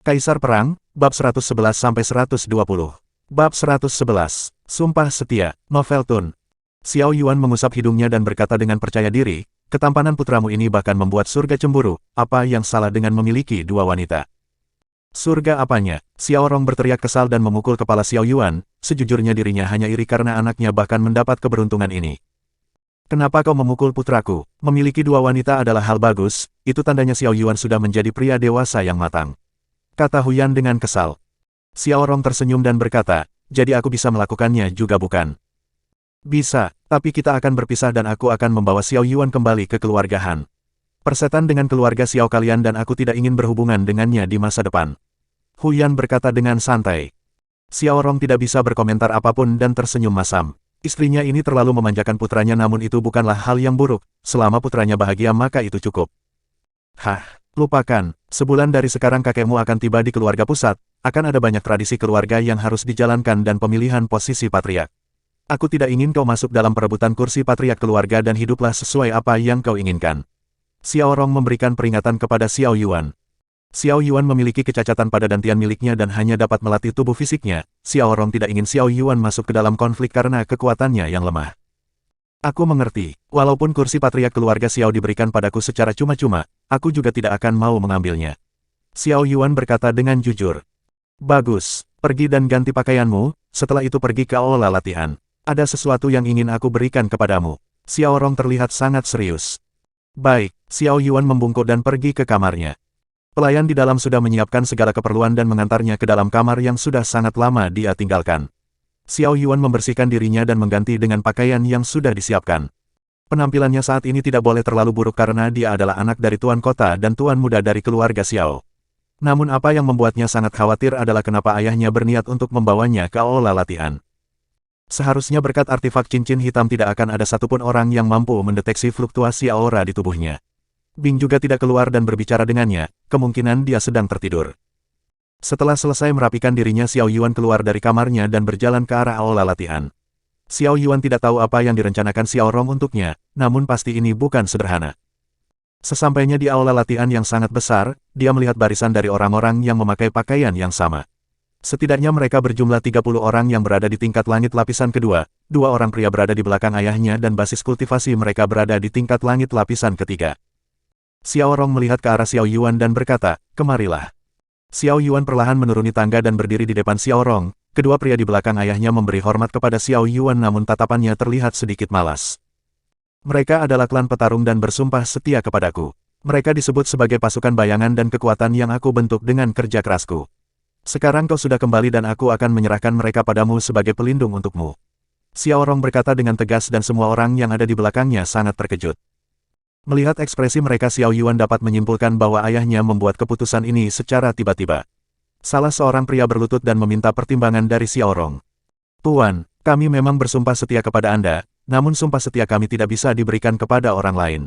Kaisar Perang, Bab 111-120. Bab 111, Sumpah Setia, Novel Tun. Xiao Yuan mengusap hidungnya dan berkata dengan percaya diri, ketampanan putramu ini bahkan membuat surga cemburu, apa yang salah dengan memiliki dua wanita? Surga apanya? Xiao Rong berteriak kesal dan memukul kepala Xiao Yuan, sejujurnya dirinya hanya iri karena anaknya bahkan mendapat keberuntungan ini. Kenapa kau memukul putraku? Memiliki dua wanita adalah hal bagus, itu tandanya Xiao Yuan sudah menjadi pria dewasa yang matang. Kata Huyan dengan kesal. Xiao Rong tersenyum dan berkata, jadi aku bisa melakukannya juga bukan? Bisa, tapi kita akan berpisah dan aku akan membawa Xiao Yuan kembali ke keluargahan. Persetan dengan keluarga Xiao kalian dan aku tidak ingin berhubungan dengannya di masa depan. Huyan berkata dengan santai. Xiao Rong tidak bisa berkomentar apapun dan tersenyum masam. Istrinya ini terlalu memanjakan putranya namun itu bukanlah hal yang buruk, selama putranya bahagia maka itu cukup. Hah, lupakan, sebulan dari sekarang kakekmu akan tiba di keluarga pusat, akan ada banyak tradisi keluarga yang harus dijalankan dan pemilihan posisi patriark. Aku tidak ingin kau masuk dalam perebutan kursi patriark keluarga dan hiduplah sesuai apa yang kau inginkan. Xiao Rong memberikan peringatan kepada Xiao Yuan. Xiao Yuan memiliki kecacatan pada dantian miliknya dan hanya dapat melatih tubuh fisiknya. Xiao Rong tidak ingin Xiao Yuan masuk ke dalam konflik karena kekuatannya yang lemah. Aku mengerti, walaupun kursi patriark keluarga Xiao diberikan padaku secara cuma-cuma, aku juga tidak akan mau mengambilnya. Xiao Yuan berkata dengan jujur. Bagus, pergi dan ganti pakaianmu, setelah itu pergi ke aula latihan. Ada sesuatu yang ingin aku berikan kepadamu. Xiao Rong terlihat sangat serius. Baik, Xiao Yuan membungkuk dan pergi ke kamarnya. Pelayan di dalam sudah menyiapkan segala keperluan dan mengantarnya ke dalam kamar yang sudah sangat lama dia tinggalkan. Xiao Yuan membersihkan dirinya dan mengganti dengan pakaian yang sudah disiapkan. Penampilannya saat ini tidak boleh terlalu buruk karena dia adalah anak dari tuan kota dan tuan muda dari keluarga Xiao. Namun apa yang membuatnya sangat khawatir adalah kenapa ayahnya berniat untuk membawanya ke aula latihan. Seharusnya berkat artefak cincin hitam tidak akan ada satupun orang yang mampu mendeteksi fluktuasi aura di tubuhnya. Bing juga tidak keluar dan berbicara dengannya, kemungkinan dia sedang tertidur. Setelah selesai merapikan dirinya Xiao Yuan keluar dari kamarnya dan berjalan ke arah aula latihan. Xiao Yuan tidak tahu apa yang direncanakan Xiao Rong untuknya, namun pasti ini bukan sederhana. Sesampainya di aula latihan yang sangat besar, dia melihat barisan dari orang-orang yang memakai pakaian yang sama. Setidaknya mereka berjumlah 30 orang yang berada di tingkat langit lapisan kedua, 2 orang pria berada di belakang ayahnya dan basis kultivasi mereka berada di tingkat langit lapisan ketiga. Xiao Rong melihat ke arah Xiao Yuan dan berkata, kemarilah. Xiao Yuan perlahan menuruni tangga dan berdiri di depan Xiao Rong. Kedua pria di belakang ayahnya memberi hormat kepada Xiao Yuan namun tatapannya terlihat sedikit malas. Mereka adalah klan petarung dan bersumpah setia kepadaku. Mereka disebut sebagai pasukan bayangan dan kekuatan yang aku bentuk dengan kerja kerasku. Sekarang kau sudah kembali dan aku akan menyerahkan mereka padamu sebagai pelindung untukmu. Xiao Rong berkata dengan tegas dan semua orang yang ada di belakangnya sangat terkejut. Melihat ekspresi mereka Xiao Yuan dapat menyimpulkan bahwa ayahnya membuat keputusan ini secara tiba-tiba. Salah seorang pria berlutut dan meminta pertimbangan dari Xiao Rong. Tuan, kami memang bersumpah setia kepada Anda, namun sumpah setia kami tidak bisa diberikan kepada orang lain.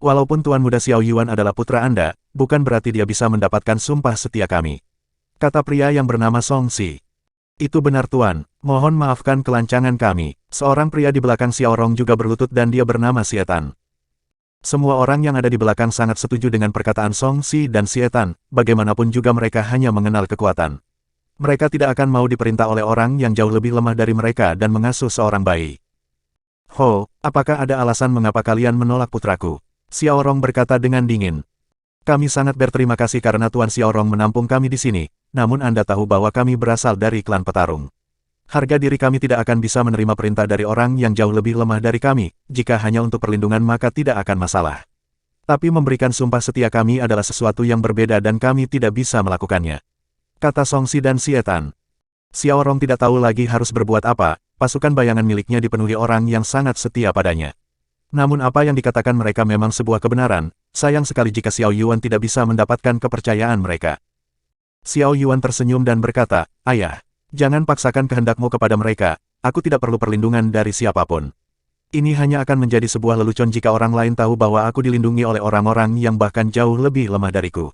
Walaupun Tuan Muda Xiao Yuan adalah putra Anda, bukan berarti dia bisa mendapatkan sumpah setia kami. Kata pria yang bernama Song Si. Itu benar Tuan, mohon maafkan kelancangan kami. Seorang pria di belakang Xiao Rong juga berlutut dan dia bernama Xietan. Semua orang yang ada di belakang sangat setuju dengan perkataan Song Si dan Xietan, bagaimanapun juga mereka hanya mengenal kekuatan. Mereka tidak akan mau diperintah oleh orang yang jauh lebih lemah dari mereka dan mengasuh seorang bayi. Ho, apakah ada alasan mengapa kalian menolak putraku? Xiao Rong berkata dengan dingin. Kami sangat berterima kasih karena Tuan Xiao Rong menampung kami di sini, namun Anda tahu bahwa kami berasal dari klan petarung. Harga diri kami tidak akan bisa menerima perintah dari orang yang jauh lebih lemah dari kami, jika hanya untuk perlindungan maka tidak akan masalah. Tapi memberikan sumpah setia kami adalah sesuatu yang berbeda dan kami tidak bisa melakukannya. Kata Song Si dan Xietan. Xiao Rong tidak tahu lagi harus berbuat apa, pasukan bayangan miliknya dipenuhi orang yang sangat setia padanya. Namun apa yang dikatakan mereka memang sebuah kebenaran, sayang sekali jika Xiao Yuan tidak bisa mendapatkan kepercayaan mereka. Xiao Yuan tersenyum dan berkata, Ayah. Jangan paksakan kehendakmu kepada mereka, aku tidak perlu perlindungan dari siapapun. Ini hanya akan menjadi sebuah lelucon jika orang lain tahu bahwa aku dilindungi oleh orang-orang yang bahkan jauh lebih lemah dariku.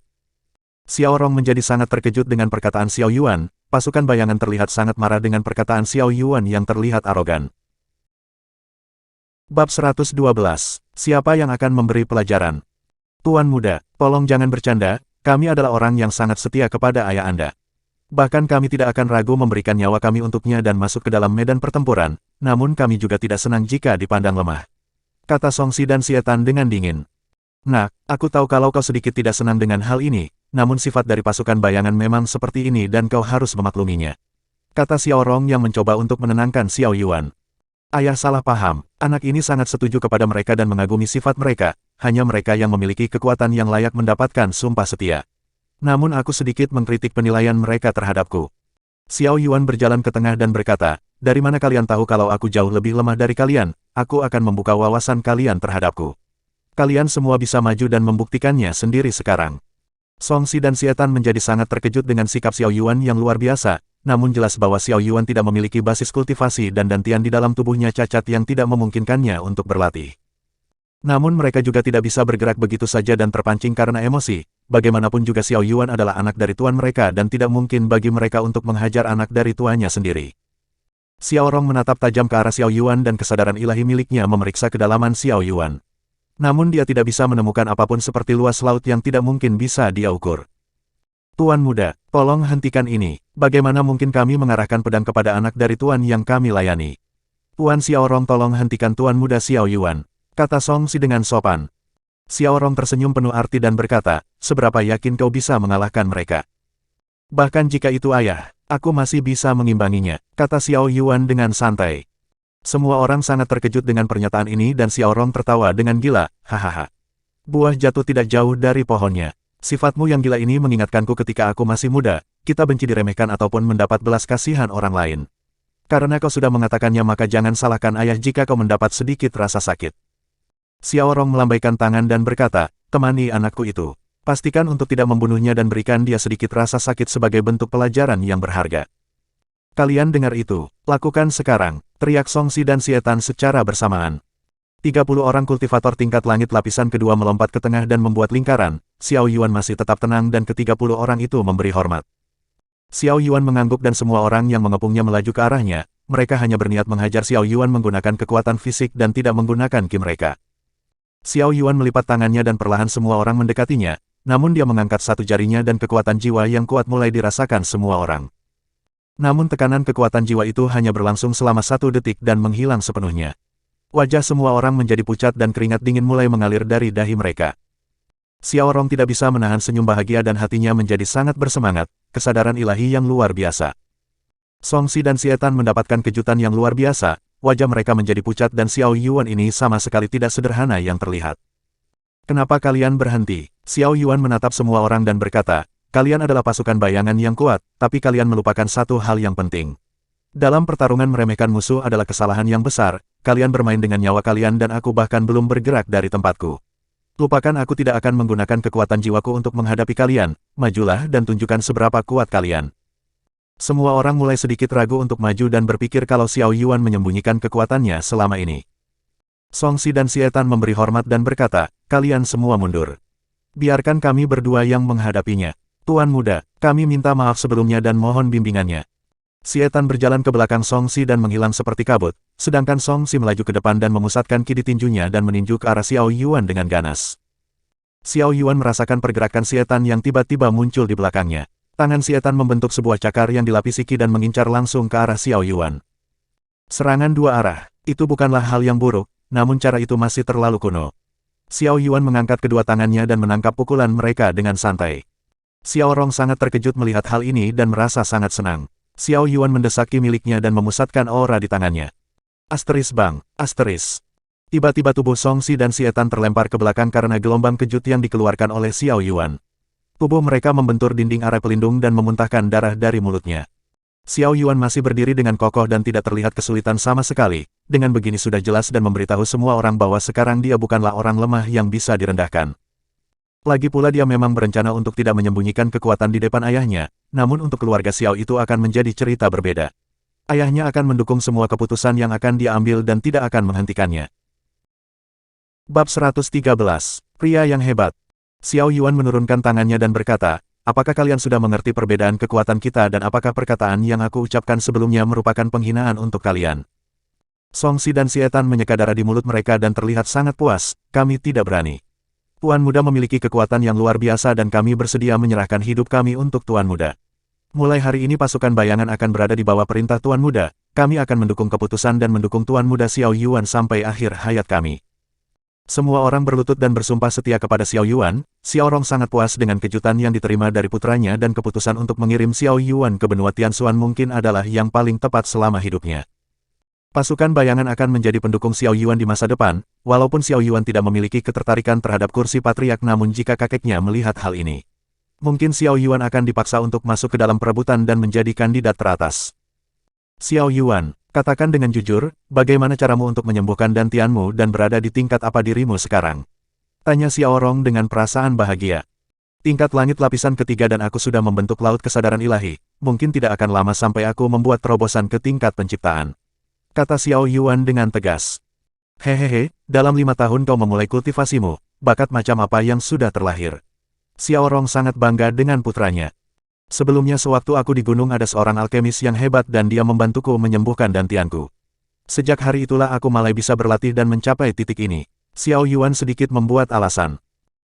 Xiao Rong menjadi sangat terkejut dengan perkataan Xiao Yuan, pasukan bayangan terlihat sangat marah dengan perkataan Xiao Yuan yang terlihat arogan. Bab 112, Siapa yang akan memberi pelajaran? Tuan muda, tolong jangan bercanda, Kami adalah orang yang sangat setia kepada ayah Anda. Bahkan kami tidak akan ragu memberikan nyawa kami untuknya dan masuk ke dalam medan pertempuran, namun kami juga tidak senang jika dipandang lemah. Kata Songsi dan Sietan dengan dingin. Nak, aku tahu kalau kau sedikit tidak senang dengan hal ini, namun sifat dari pasukan bayangan memang seperti ini dan kau harus memakluminya. Kata Xiao Rong yang mencoba untuk menenangkan Xiao Yuan. Ayah salah paham, anak ini sangat setuju kepada mereka dan mengagumi sifat mereka, hanya mereka yang memiliki kekuatan yang layak mendapatkan sumpah setia. Namun aku sedikit mengkritik penilaian mereka terhadapku. Xiao Yuan berjalan ke tengah dan berkata, dari mana kalian tahu kalau aku jauh lebih lemah dari kalian? Aku akan membuka wawasan kalian terhadapku. Kalian semua bisa maju dan membuktikannya sendiri sekarang. Songsi dan Sietan menjadi sangat terkejut dengan sikap Xiao Yuan yang luar biasa, namun jelas bahwa Xiao Yuan tidak memiliki basis kultivasi dan dantian di dalam tubuhnya cacat yang tidak memungkinkannya untuk berlatih. Namun mereka juga tidak bisa bergerak begitu saja dan terpancing karena emosi. Bagaimanapun juga Xiao Yuan adalah anak dari tuan mereka dan tidak mungkin bagi mereka untuk menghajar anak dari tuannya sendiri. Xiao Rong menatap tajam ke arah Xiao Yuan dan kesadaran ilahi miliknya memeriksa kedalaman Xiao Yuan. Namun dia tidak bisa menemukan apapun seperti luas laut yang tidak mungkin bisa dia ukur. Tuan muda, tolong hentikan ini. Bagaimana mungkin kami mengarahkan pedang kepada anak dari tuan yang kami layani? Tuan Xiao Rong, tolong hentikan tuan muda Xiao Yuan, kata Songsi dengan sopan. Xiao Rong tersenyum penuh arti dan berkata, seberapa yakin kau bisa mengalahkan mereka? Bahkan jika itu ayah, aku masih bisa mengimbanginya, kata Xiao Yuan dengan santai. Semua orang sangat terkejut dengan pernyataan ini dan Xiao Rong tertawa dengan gila, hahaha. Buah jatuh tidak jauh dari pohonnya. Sifatmu yang gila ini mengingatkanku ketika aku masih muda, kita benci diremehkan ataupun mendapat belas kasihan orang lain. Karena kau sudah mengatakannya maka jangan salahkan ayah jika kau mendapat sedikit rasa sakit. Xiao Rong melambaikan tangan dan berkata, temani anakku itu. Pastikan untuk tidak membunuhnya dan berikan dia sedikit rasa sakit sebagai bentuk pelajaran yang berharga. Kalian dengar itu, lakukan sekarang, teriak Songsi dan Sietan secara bersamaan. 30 orang kultivator tingkat langit lapisan kedua melompat ke tengah dan membuat lingkaran. Xiao Yuan masih tetap tenang dan ke-30 orang itu memberi hormat. Xiao Yuan mengangguk dan semua orang yang mengepungnya melaju ke arahnya. Mereka hanya berniat menghajar Xiao Yuan menggunakan kekuatan fisik dan tidak menggunakan ki mereka. Xiao Yuan melipat tangannya dan perlahan semua orang mendekatinya, namun dia mengangkat satu jarinya dan kekuatan jiwa yang kuat mulai dirasakan semua orang. Namun tekanan kekuatan jiwa itu hanya berlangsung selama 1 detik dan menghilang sepenuhnya. Wajah semua orang menjadi pucat dan keringat dingin mulai mengalir dari dahi mereka. Xiao Rong tidak bisa menahan senyum bahagia dan hatinya menjadi sangat bersemangat, kesadaran ilahi yang luar biasa. Songsi dan Sietan mendapatkan kejutan yang luar biasa, wajah mereka menjadi pucat dan Xiao Yuan ini sama sekali tidak sederhana yang terlihat. Kenapa kalian berhenti? Xiao Yuan menatap semua orang dan berkata, kalian adalah pasukan bayangan yang kuat, tapi kalian melupakan satu hal yang penting. Dalam pertarungan meremehkan musuh adalah kesalahan yang besar, kalian bermain dengan nyawa kalian dan aku bahkan belum bergerak dari tempatku. Lupakan, aku tidak akan menggunakan kekuatan jiwaku untuk menghadapi kalian, majulah dan tunjukkan seberapa kuat kalian. Semua orang mulai sedikit ragu untuk maju dan berpikir kalau Xiao Yuan menyembunyikan kekuatannya selama ini. Songsi dan Sietan memberi hormat dan berkata, kalian semua mundur. Biarkan kami berdua yang menghadapinya. Tuan muda, kami minta maaf sebelumnya dan mohon bimbingannya. Sietan berjalan ke belakang Songsi dan menghilang seperti kabut, sedangkan Songsi melaju ke depan dan memusatkan ki di tinjunya dan meninju ke arah Xiao Yuan dengan ganas. Xiao Yuan merasakan pergerakan Sietan yang tiba-tiba muncul di belakangnya. Tangan Sietan membentuk sebuah cakar yang dilapisi ki dan mengincar langsung ke arah Xiao Yuan. Serangan dua arah, itu bukanlah hal yang buruk, namun cara itu masih terlalu kuno. Xiao Yuan mengangkat kedua tangannya dan menangkap pukulan mereka dengan santai. Xiao Rong sangat terkejut melihat hal ini dan merasa sangat senang. Xiao Yuan mendesak ki miliknya dan memusatkan aura di tangannya. Asteris bang, asteris. Tiba-tiba tubuh Songsi dan Sietan terlempar ke belakang karena gelombang kejut yang dikeluarkan oleh Xiao Yuan. Tubuh mereka membentur dinding area pelindung dan memuntahkan darah dari mulutnya. Xiao Yuan masih berdiri dengan kokoh dan tidak terlihat kesulitan sama sekali. Dengan begini sudah jelas dan memberitahu semua orang bahwa sekarang dia bukanlah orang lemah yang bisa direndahkan. Lagi pula dia memang berencana untuk tidak menyembunyikan kekuatan di depan ayahnya, namun untuk keluarga Xiao itu akan menjadi cerita berbeda. Ayahnya akan mendukung semua keputusan yang akan dia ambil dan tidak akan menghentikannya. Bab 113. Pria yang hebat. Xiao Yuan menurunkan tangannya dan berkata, apakah kalian sudah mengerti perbedaan kekuatan kita dan apakah perkataan yang aku ucapkan sebelumnya merupakan penghinaan untuk kalian? Songsi dan Sietan menyeka darah di mulut mereka dan terlihat sangat puas, kami tidak berani. Tuan Muda memiliki kekuatan yang luar biasa dan kami bersedia menyerahkan hidup kami untuk Tuan Muda. Mulai hari ini pasukan bayangan akan berada di bawah perintah Tuan Muda. Kami akan mendukung keputusan dan mendukung Tuan Muda Xiao Yuan sampai akhir hayat kami. Semua orang berlutut dan bersumpah setia kepada Xiao Yuan. Xiao Rong sangat puas dengan kejutan yang diterima dari putranya dan keputusan untuk mengirim Xiao Yuan ke benua Tianxuan mungkin adalah yang paling tepat selama hidupnya. Pasukan bayangan akan menjadi pendukung Xiao Yuan di masa depan, walaupun Xiao Yuan tidak memiliki ketertarikan terhadap kursi patriark namun jika kakeknya melihat hal ini, mungkin Xiao Yuan akan dipaksa untuk masuk ke dalam perebutan dan menjadi kandidat teratas. Xiao Yuan, katakan dengan jujur, bagaimana caramu untuk menyembuhkan dantianmu dan berada di tingkat apa dirimu sekarang? Tanya Xiao Rong dengan perasaan bahagia. Tingkat langit lapisan ketiga dan aku sudah membentuk laut kesadaran ilahi, mungkin tidak akan lama sampai aku membuat terobosan ke tingkat penciptaan. Kata Xiao Yuan dengan tegas. Hehehe, dalam 5 tahun kau memulai kultivasimu, bakat macam apa yang sudah terlahir? Xiao Rong sangat bangga dengan putranya. Sebelumnya sewaktu aku di gunung ada seorang alkemis yang hebat dan dia membantuku menyembuhkan dantianku. Sejak hari itulah aku mulai bisa berlatih dan mencapai titik ini. Xiao Yuan sedikit membuat alasan.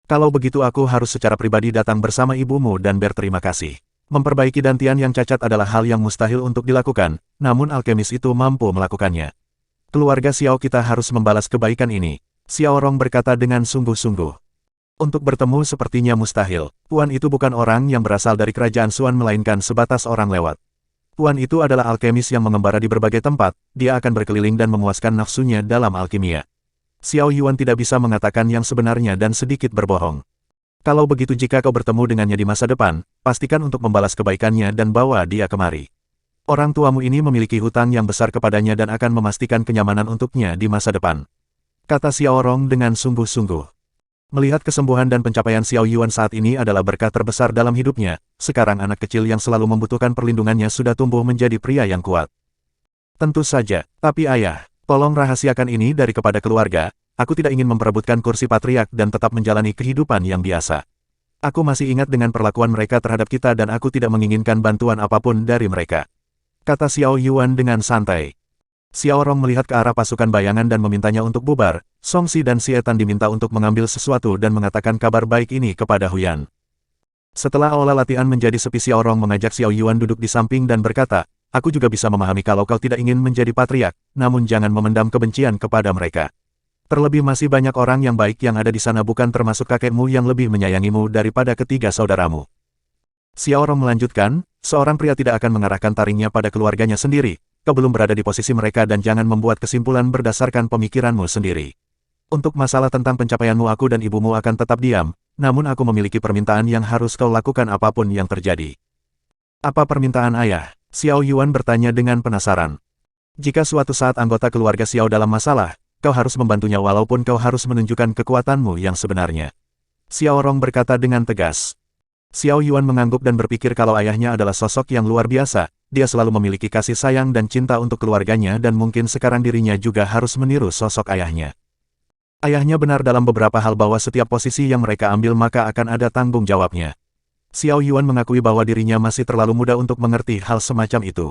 Kalau begitu aku harus secara pribadi datang bersama ibumu dan berterima kasih. Memperbaiki dantian yang cacat adalah hal yang mustahil untuk dilakukan, namun alkemis itu mampu melakukannya. Keluarga Xiao kita harus membalas kebaikan ini. Xiao Rong berkata dengan sungguh-sungguh. Untuk bertemu sepertinya mustahil. Tuan itu bukan orang yang berasal dari kerajaan Xuan melainkan sebatas orang lewat. Tuan itu adalah alkemis yang mengembara di berbagai tempat, dia akan berkeliling dan memuaskan nafsunya dalam alkimia. Xiao Yuan tidak bisa mengatakan yang sebenarnya dan sedikit berbohong. Kalau begitu jika kau bertemu dengannya di masa depan, pastikan untuk membalas kebaikannya dan bawa dia kemari. Orang tuamu ini memiliki hutang yang besar kepadanya dan akan memastikan kenyamanan untuknya di masa depan. Kata Xiao Rong dengan sungguh-sungguh. Melihat kesembuhan dan pencapaian Xiao Yuan saat ini adalah berkah terbesar dalam hidupnya, sekarang anak kecil yang selalu membutuhkan perlindungannya sudah tumbuh menjadi pria yang kuat. Tentu saja, tapi ayah, tolong rahasiakan ini dari kepada keluarga, aku tidak ingin memperebutkan kursi patriark dan tetap menjalani kehidupan yang biasa. Aku masih ingat dengan perlakuan mereka terhadap kita dan aku tidak menginginkan bantuan apapun dari mereka. Kata Xiao Yuan dengan santai. Xiao Rong melihat ke arah pasukan bayangan dan memintanya untuk bubar. Song Si dan Xie Tan diminta untuk mengambil sesuatu dan mengatakan kabar baik ini kepada Huyan. Setelah aula latihan menjadi sepi, Xiao Rong mengajak Xiao Yuan duduk di samping dan berkata, aku juga bisa memahami kalau kau tidak ingin menjadi patriark, namun jangan memendam kebencian kepada mereka. Terlebih masih banyak orang yang baik yang ada di sana bukan termasuk kakekmu yang lebih menyayangimu daripada ketiga saudaramu. Xiao Rong melanjutkan, seorang pria tidak akan mengarahkan taringnya pada keluarganya sendiri. Kau belum berada di posisi mereka dan jangan membuat kesimpulan berdasarkan pemikiranmu sendiri. Untuk masalah tentang pencapaianmu aku dan ibumu akan tetap diam, namun aku memiliki permintaan yang harus kau lakukan apapun yang terjadi. Apa permintaan ayah? Xiao Yuan bertanya dengan penasaran. Jika suatu saat anggota keluarga Xiao dalam masalah, kau harus membantunya walaupun kau harus menunjukkan kekuatanmu yang sebenarnya. Xiao Rong berkata dengan tegas. Xiao Yuan mengangguk dan berpikir kalau ayahnya adalah sosok yang luar biasa. Dia selalu memiliki kasih sayang dan cinta untuk keluarganya dan mungkin sekarang dirinya juga harus meniru sosok ayahnya. Ayahnya benar dalam beberapa hal bahwa setiap posisi yang mereka ambil maka akan ada tanggung jawabnya. Xiao Yuan mengakui bahwa dirinya masih terlalu muda untuk mengerti hal semacam itu.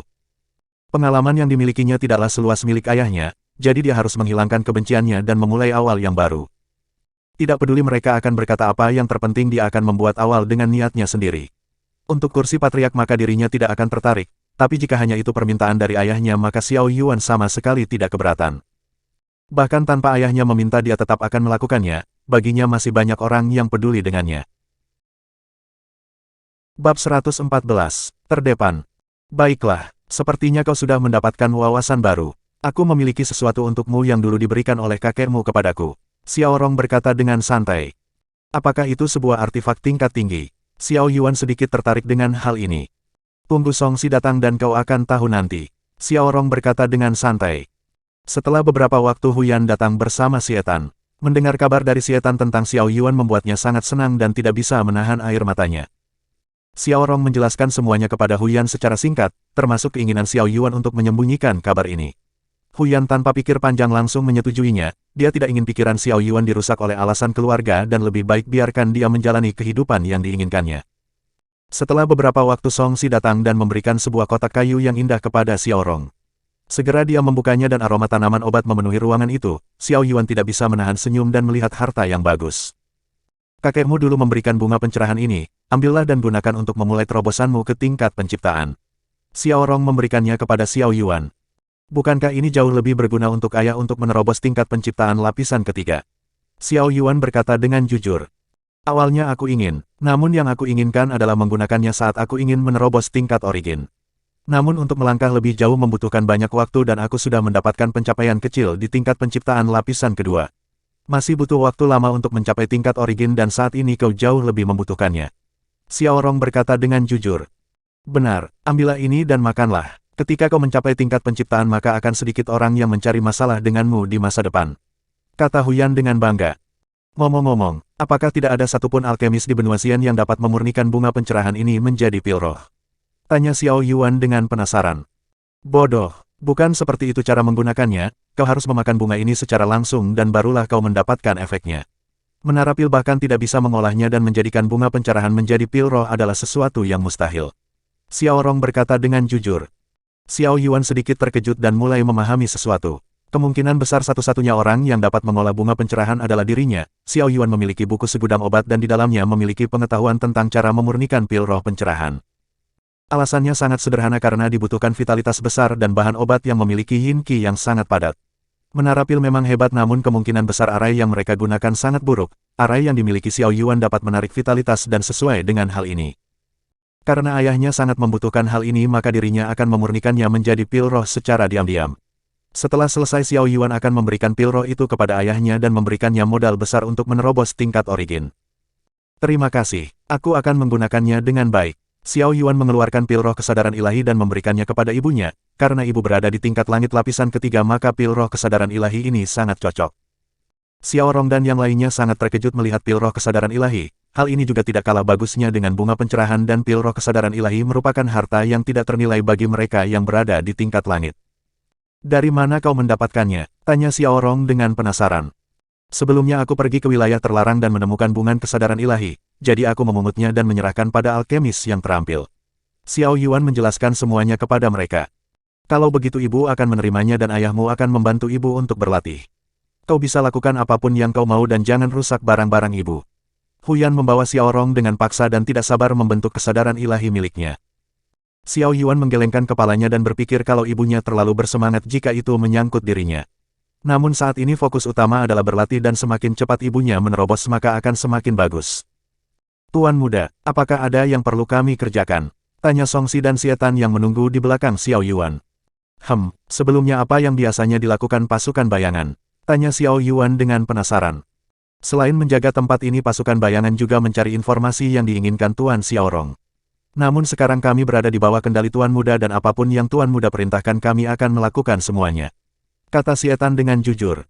Pengalaman yang dimilikinya tidaklah seluas milik ayahnya, jadi dia harus menghilangkan kebenciannya dan memulai awal yang baru. Tidak peduli mereka akan berkata apa, yang terpenting dia akan membuat awal dengan niatnya sendiri. Untuk kursi patriark maka dirinya tidak akan tertarik. Tapi jika hanya itu permintaan dari ayahnya maka Xiao Yuan sama sekali tidak keberatan. Bahkan tanpa ayahnya meminta dia tetap akan melakukannya, baginya masih banyak orang yang peduli dengannya. Bab 114, Terdepan. Baiklah, sepertinya kau sudah mendapatkan wawasan baru. Aku memiliki sesuatu untukmu yang dulu diberikan oleh kakekmu kepadaku. Xiao Rong berkata dengan santai. Apakah itu sebuah artefak tingkat tinggi? Xiao Yuan sedikit tertarik dengan hal ini. Tunggu Song Si datang dan kau akan tahu nanti. Xiao Rong berkata dengan santai. Setelah beberapa waktu Huyan datang bersama Xie Tan. Mendengar kabar dari Xie Tan tentang Xiao Yuan membuatnya sangat senang dan tidak bisa menahan air matanya. Xiao Rong menjelaskan semuanya kepada Huyan secara singkat, termasuk keinginan Xiao Yuan untuk menyembunyikan kabar ini. Huyan tanpa pikir panjang langsung menyetujuinya, dia tidak ingin pikiran Xiao Yuan dirusak oleh alasan keluarga dan lebih baik biarkan dia menjalani kehidupan yang diinginkannya. Setelah beberapa waktu Song Si datang dan memberikan sebuah kotak kayu yang indah kepada Xiao Rong. Segera dia membukanya dan aroma tanaman obat memenuhi ruangan itu. Xiao Yuan tidak bisa menahan senyum dan melihat harta yang bagus. Kakekmu dulu memberikan bunga pencerahan ini, ambillah dan gunakan untuk memulai terobosanmu ke tingkat penciptaan. Xiao Rong memberikannya kepada Xiao Yuan. Bukankah ini jauh lebih berguna untuk ayah untuk menerobos tingkat penciptaan lapisan ketiga? Xiao Yuan berkata dengan jujur. Awalnya aku ingin, namun yang aku inginkan adalah menggunakannya saat aku ingin menerobos tingkat origin. Namun untuk melangkah lebih jauh membutuhkan banyak waktu dan aku sudah mendapatkan pencapaian kecil di tingkat penciptaan lapisan kedua. Masih butuh waktu lama untuk mencapai tingkat origin dan saat ini kau jauh lebih membutuhkannya. Xiao Rong berkata dengan jujur. Benar, ambillah ini dan makanlah. Ketika kau mencapai tingkat penciptaan maka akan sedikit orang yang mencari masalah denganmu di masa depan. Kata Huyan dengan bangga. Ngomong-ngomong, apakah tidak ada satupun alkemis di benua Xian yang dapat memurnikan bunga pencerahan ini menjadi pil roh? Tanya Xiao Yuan dengan penasaran. Bodoh, bukan seperti itu cara menggunakannya, kau harus memakan bunga ini secara langsung dan barulah kau mendapatkan efeknya. Menara pil bahkan tidak bisa mengolahnya dan menjadikan bunga pencerahan menjadi pil roh adalah sesuatu yang mustahil. Xiao Rong berkata dengan jujur. Xiao Yuan sedikit terkejut dan mulai memahami sesuatu. Kemungkinan besar satu-satunya orang yang dapat mengolah bunga pencerahan adalah dirinya. Xiao Yuan memiliki buku segudang obat dan di dalamnya memiliki pengetahuan tentang cara memurnikan pil roh pencerahan. Alasannya sangat sederhana karena dibutuhkan vitalitas besar dan bahan obat yang memiliki yin qi yang sangat padat. Menara pil memang hebat namun kemungkinan besar arai yang mereka gunakan sangat buruk. Arai yang dimiliki Xiao Yuan dapat menarik vitalitas dan sesuai dengan hal ini. Karena ayahnya sangat membutuhkan hal ini maka dirinya akan memurnikannya menjadi pil roh secara diam-diam. Setelah selesai Xiao Yuan akan memberikan pil roh itu kepada ayahnya dan memberikannya modal besar untuk menerobos tingkat origin. Terima kasih, aku akan menggunakannya dengan baik. Xiao Yuan mengeluarkan pil roh kesadaran ilahi dan memberikannya kepada ibunya, karena ibu berada di tingkat langit lapisan ketiga maka pil roh kesadaran ilahi ini sangat cocok. Xiao Rong dan yang lainnya sangat terkejut melihat pil roh kesadaran ilahi, hal ini juga tidak kalah bagusnya dengan bunga pencerahan dan pil roh kesadaran ilahi merupakan harta yang tidak ternilai bagi mereka yang berada di tingkat langit. Dari mana kau mendapatkannya? Tanya Xiao Rong dengan penasaran. Sebelumnya aku pergi ke wilayah terlarang dan menemukan bunga kesadaran ilahi, jadi aku memungutnya dan menyerahkan pada alkemis yang terampil. Xiao Yuan menjelaskan semuanya kepada mereka. Kalau begitu ibu akan menerimanya dan ayahmu akan membantu ibu untuk berlatih. Kau bisa lakukan apapun yang kau mau dan jangan rusak barang-barang ibu. Huyan membawa Xiao Rong dengan paksa dan tidak sabar membentuk kesadaran ilahi miliknya. Xiao Yuan menggelengkan kepalanya dan berpikir kalau ibunya terlalu bersemangat jika itu menyangkut dirinya. Namun saat ini fokus utama adalah berlatih dan semakin cepat ibunya menerobos maka akan semakin bagus. Tuan muda, apakah ada yang perlu kami kerjakan? Tanya Songxi dan Xietan yang menunggu di belakang Xiao Yuan. Sebelumnya apa yang biasanya dilakukan pasukan bayangan? Tanya Xiao Yuan dengan penasaran. Selain menjaga tempat ini pasukan bayangan juga mencari informasi yang diinginkan Tuan Xiao Rong. Namun sekarang kami berada di bawah kendali Tuan Muda dan apapun yang Tuan Muda perintahkan kami akan melakukan semuanya. Kata Xietan dengan jujur.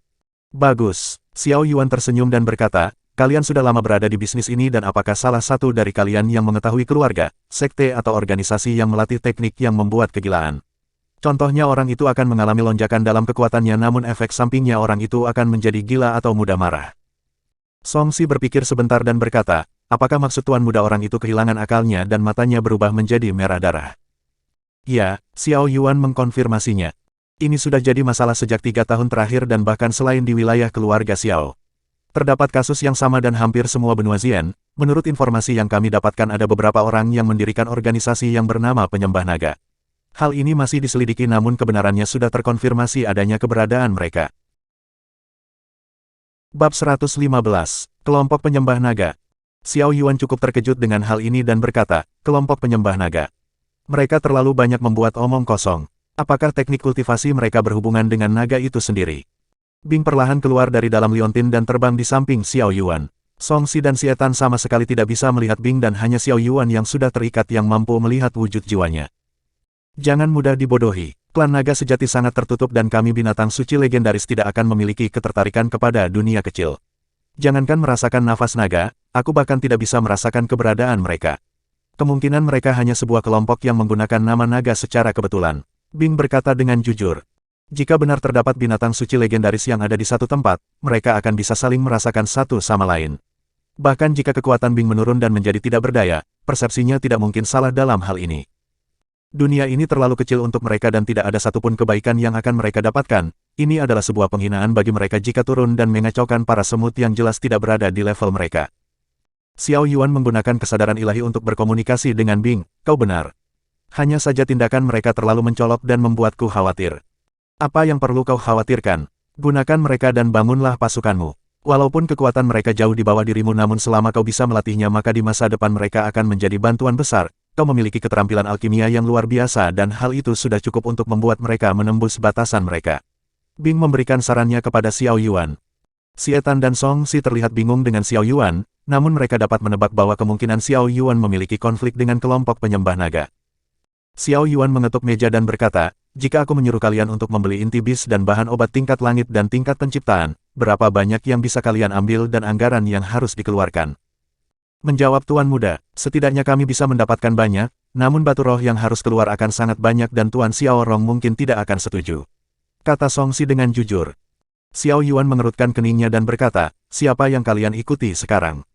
Bagus. Xiao Yuan tersenyum dan berkata, kalian sudah lama berada di bisnis ini dan apakah salah satu dari kalian yang mengetahui keluarga, sekte atau organisasi yang melatih teknik yang membuat kegilaan? Contohnya orang itu akan mengalami lonjakan dalam kekuatannya namun efek sampingnya orang itu akan menjadi gila atau mudah marah. Songxi berpikir sebentar dan berkata, apakah maksud Tuan Muda orang itu kehilangan akalnya dan matanya berubah menjadi merah darah? Ya, Xiao Yuan mengkonfirmasinya. Ini sudah jadi masalah sejak 3 tahun terakhir dan bahkan selain di wilayah keluarga Xiao. Terdapat kasus yang sama dan hampir semua benua Xian. Menurut informasi yang kami dapatkan ada beberapa orang yang mendirikan organisasi yang bernama Penyembah Naga. Hal ini masih diselidiki namun kebenarannya sudah terkonfirmasi adanya keberadaan mereka. Bab 115, Kelompok Penyembah Naga. Xiao Yuan cukup terkejut dengan hal ini dan berkata, kelompok penyembah naga. Mereka terlalu banyak membuat omong kosong. Apakah teknik kultivasi mereka berhubungan dengan naga itu sendiri? Bing perlahan keluar dari dalam liontin dan terbang di samping Xiao Yuan. Songxi dan Xietan sama sekali tidak bisa melihat Bing dan hanya Xiao Yuan yang sudah terikat yang mampu melihat wujud jiwanya. Jangan mudah dibodohi. Klan naga sejati sangat tertutup dan kami binatang suci legendaris tidak akan memiliki ketertarikan kepada dunia kecil. Jangankan merasakan nafas naga, aku bahkan tidak bisa merasakan keberadaan mereka. Kemungkinan mereka hanya sebuah kelompok yang menggunakan nama naga secara kebetulan. Bing berkata dengan jujur. Jika benar terdapat binatang suci legendaris yang ada di satu tempat, mereka akan bisa saling merasakan satu sama lain. Bahkan jika kekuatan Bing menurun dan menjadi tidak berdaya, persepsinya tidak mungkin salah dalam hal ini. Dunia ini terlalu kecil untuk mereka dan tidak ada satupun kebaikan yang akan mereka dapatkan. Ini adalah sebuah penghinaan bagi mereka jika turun dan mengacaukan para semut yang jelas tidak berada di level mereka. Xiao Yuan menggunakan kesadaran ilahi untuk berkomunikasi dengan Bing, kau benar. Hanya saja tindakan mereka terlalu mencolok dan membuatku khawatir. Apa yang perlu kau khawatirkan? Gunakan mereka dan bangunlah pasukanmu. Walaupun kekuatan mereka jauh di bawah dirimu namun selama kau bisa melatihnya maka di masa depan mereka akan menjadi bantuan besar. Kau memiliki keterampilan alkimia yang luar biasa dan hal itu sudah cukup untuk membuat mereka menembus batasan mereka. Bing memberikan sarannya kepada Xiao Yuan. Xie Tan dan Song Si terlihat bingung dengan Xiao Yuan, namun mereka dapat menebak bahwa kemungkinan Xiao Yuan memiliki konflik dengan kelompok penyembah naga. Xiao Yuan mengetuk meja dan berkata, jika aku menyuruh kalian untuk membeli inti bis dan bahan obat tingkat langit dan tingkat penciptaan, berapa banyak yang bisa kalian ambil dan anggaran yang harus dikeluarkan? Menjawab Tuan Muda, setidaknya kami bisa mendapatkan banyak, namun batu roh yang harus keluar akan sangat banyak dan Tuan Xiao Rong mungkin tidak akan setuju. Kata Song Si dengan jujur. Xiao Yuan mengerutkan keningnya dan berkata, siapa yang kalian ikuti sekarang?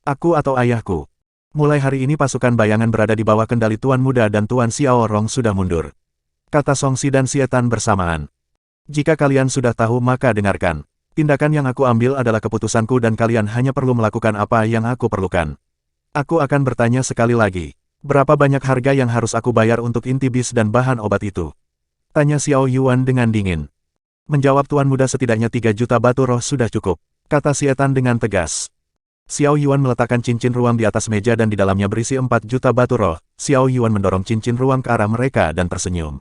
Aku atau ayahku? Mulai hari ini pasukan bayangan berada di bawah kendali Tuan Muda dan Tuan Xiao Rong sudah mundur. Kata Song Si dan Xie Tan bersamaan. Jika kalian sudah tahu maka dengarkan. Tindakan yang aku ambil adalah keputusanku dan kalian hanya perlu melakukan apa yang aku perlukan. Aku akan bertanya sekali lagi. Berapa banyak harga yang harus aku bayar untuk inti bis dan bahan obat itu? Tanya Xiao Yuan dengan dingin. Menjawab Tuan Muda setidaknya 3 juta batu roh sudah cukup. Kata Xie Tan dengan tegas. Xiao Yuan meletakkan cincin ruang di atas meja dan di dalamnya berisi 4 juta batu roh. Xiao Yuan mendorong cincin ruang ke arah mereka dan tersenyum.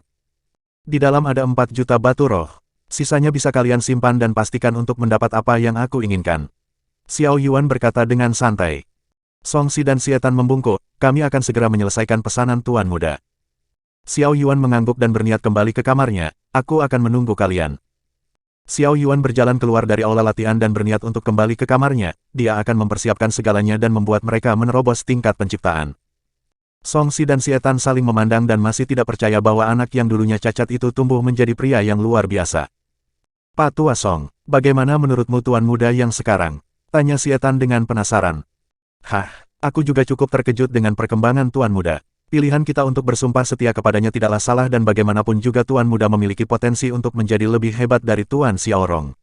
Di dalam ada 4 juta batu roh. Sisanya bisa kalian simpan dan pastikan untuk mendapat apa yang aku inginkan. Xiao Yuan berkata dengan santai. Song Si dan Xie Tan membungkuk, kami akan segera menyelesaikan pesanan Tuan Muda. Xiao Yuan mengangguk dan berniat kembali ke kamarnya, aku akan menunggu kalian. Xiao Yuan berjalan keluar dari aula latihan dan berniat untuk kembali ke kamarnya, dia akan mempersiapkan segalanya dan membuat mereka menerobos tingkat penciptaan. Song Si dan Xie Tan saling memandang dan masih tidak percaya bahwa anak yang dulunya cacat itu tumbuh menjadi pria yang luar biasa. Pak Tua Song, bagaimana menurutmu Tuan Muda yang sekarang? Tanya Xie Tan dengan penasaran. Hah, aku juga cukup terkejut dengan perkembangan Tuan Muda. Pilihan kita untuk bersumpah setia kepadanya tidaklah salah dan bagaimanapun juga Tuan Muda memiliki potensi untuk menjadi lebih hebat dari Tuan Xiao Rong.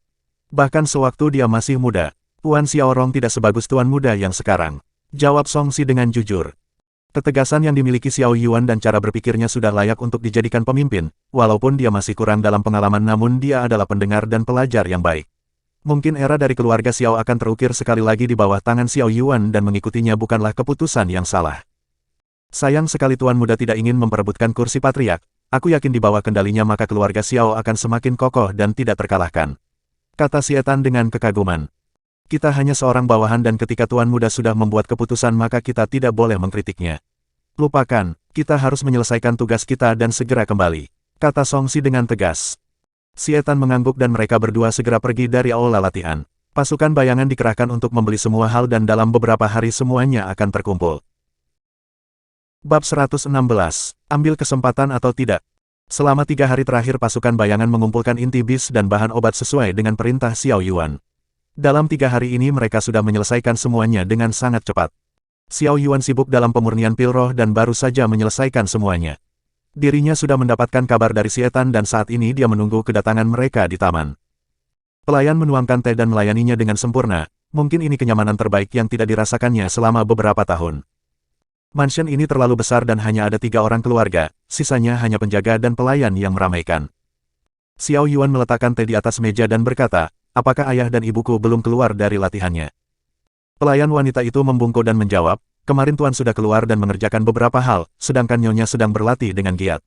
Bahkan sewaktu dia masih muda, Tuan Xiao Rong tidak sebagus Tuan Muda yang sekarang. Jawab Song Si dengan jujur. Ketegasan yang dimiliki Xiao Yuan dan cara berpikirnya sudah layak untuk dijadikan pemimpin, walaupun dia masih kurang dalam pengalaman namun dia adalah pendengar dan pelajar yang baik. Mungkin era dari keluarga Xiao akan terukir sekali lagi di bawah tangan Xiao Yuan dan mengikutinya bukanlah keputusan yang salah. Sayang sekali Tuan Muda tidak ingin memperebutkan kursi patriark, aku yakin di bawah kendalinya maka keluarga Xiao akan semakin kokoh dan tidak terkalahkan. Kata Xie Tan dengan kekaguman. Kita hanya seorang bawahan dan ketika Tuan Muda sudah membuat keputusan maka kita tidak boleh mengkritiknya. Lupakan, kita harus menyelesaikan tugas kita dan segera kembali. Kata Song Si dengan tegas. Xie Tan mengangguk dan mereka berdua segera pergi dari aula latihan. Pasukan bayangan dikerahkan untuk membeli semua hal dan dalam beberapa hari semuanya akan terkumpul. Bab 116. Ambil kesempatan atau tidak? Selama 3 hari terakhir pasukan bayangan mengumpulkan inti bis dan bahan obat sesuai dengan perintah Xiao Yuan. Dalam 3 hari ini mereka sudah menyelesaikan semuanya dengan sangat cepat. Xiao Yuan sibuk dalam pemurnian pil roh dan baru saja menyelesaikan semuanya. Dirinya sudah mendapatkan kabar dari Xie Tan dan saat ini dia menunggu kedatangan mereka di taman. Pelayan menuangkan teh dan melayaninya dengan sempurna, mungkin ini kenyamanan terbaik yang tidak dirasakannya selama beberapa tahun. Mansion ini terlalu besar dan hanya ada 3 orang keluarga, sisanya hanya penjaga dan pelayan yang meramaikan. Xiao Yuan meletakkan teh di atas meja dan berkata, apakah ayah dan ibuku belum keluar dari latihannya? Pelayan wanita itu membungkuk dan menjawab, kemarin Tuan sudah keluar dan mengerjakan beberapa hal, sedangkan Nyonya sedang berlatih dengan giat.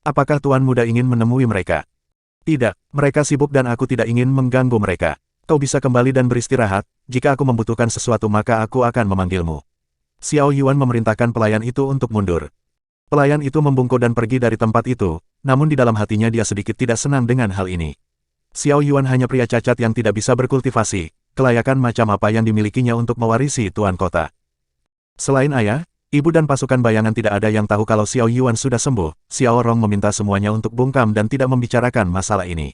Apakah Tuan Muda ingin menemui mereka? Tidak, mereka sibuk dan aku tidak ingin mengganggu mereka. Kau bisa kembali dan beristirahat, jika aku membutuhkan sesuatu maka aku akan memanggilmu. Xiao Yuan memerintahkan pelayan itu untuk mundur. Pelayan itu membungkuk dan pergi dari tempat itu, namun di dalam hatinya dia sedikit tidak senang dengan hal ini. Xiao Yuan hanya pria cacat yang tidak bisa berkultivasi, kelayakan macam apa yang dimilikinya untuk mewarisi tuan kota. Selain ayah, ibu dan pasukan bayangan tidak ada yang tahu kalau Xiao Yuan sudah sembuh. Xiao Rong meminta semuanya untuk bungkam dan tidak membicarakan masalah ini.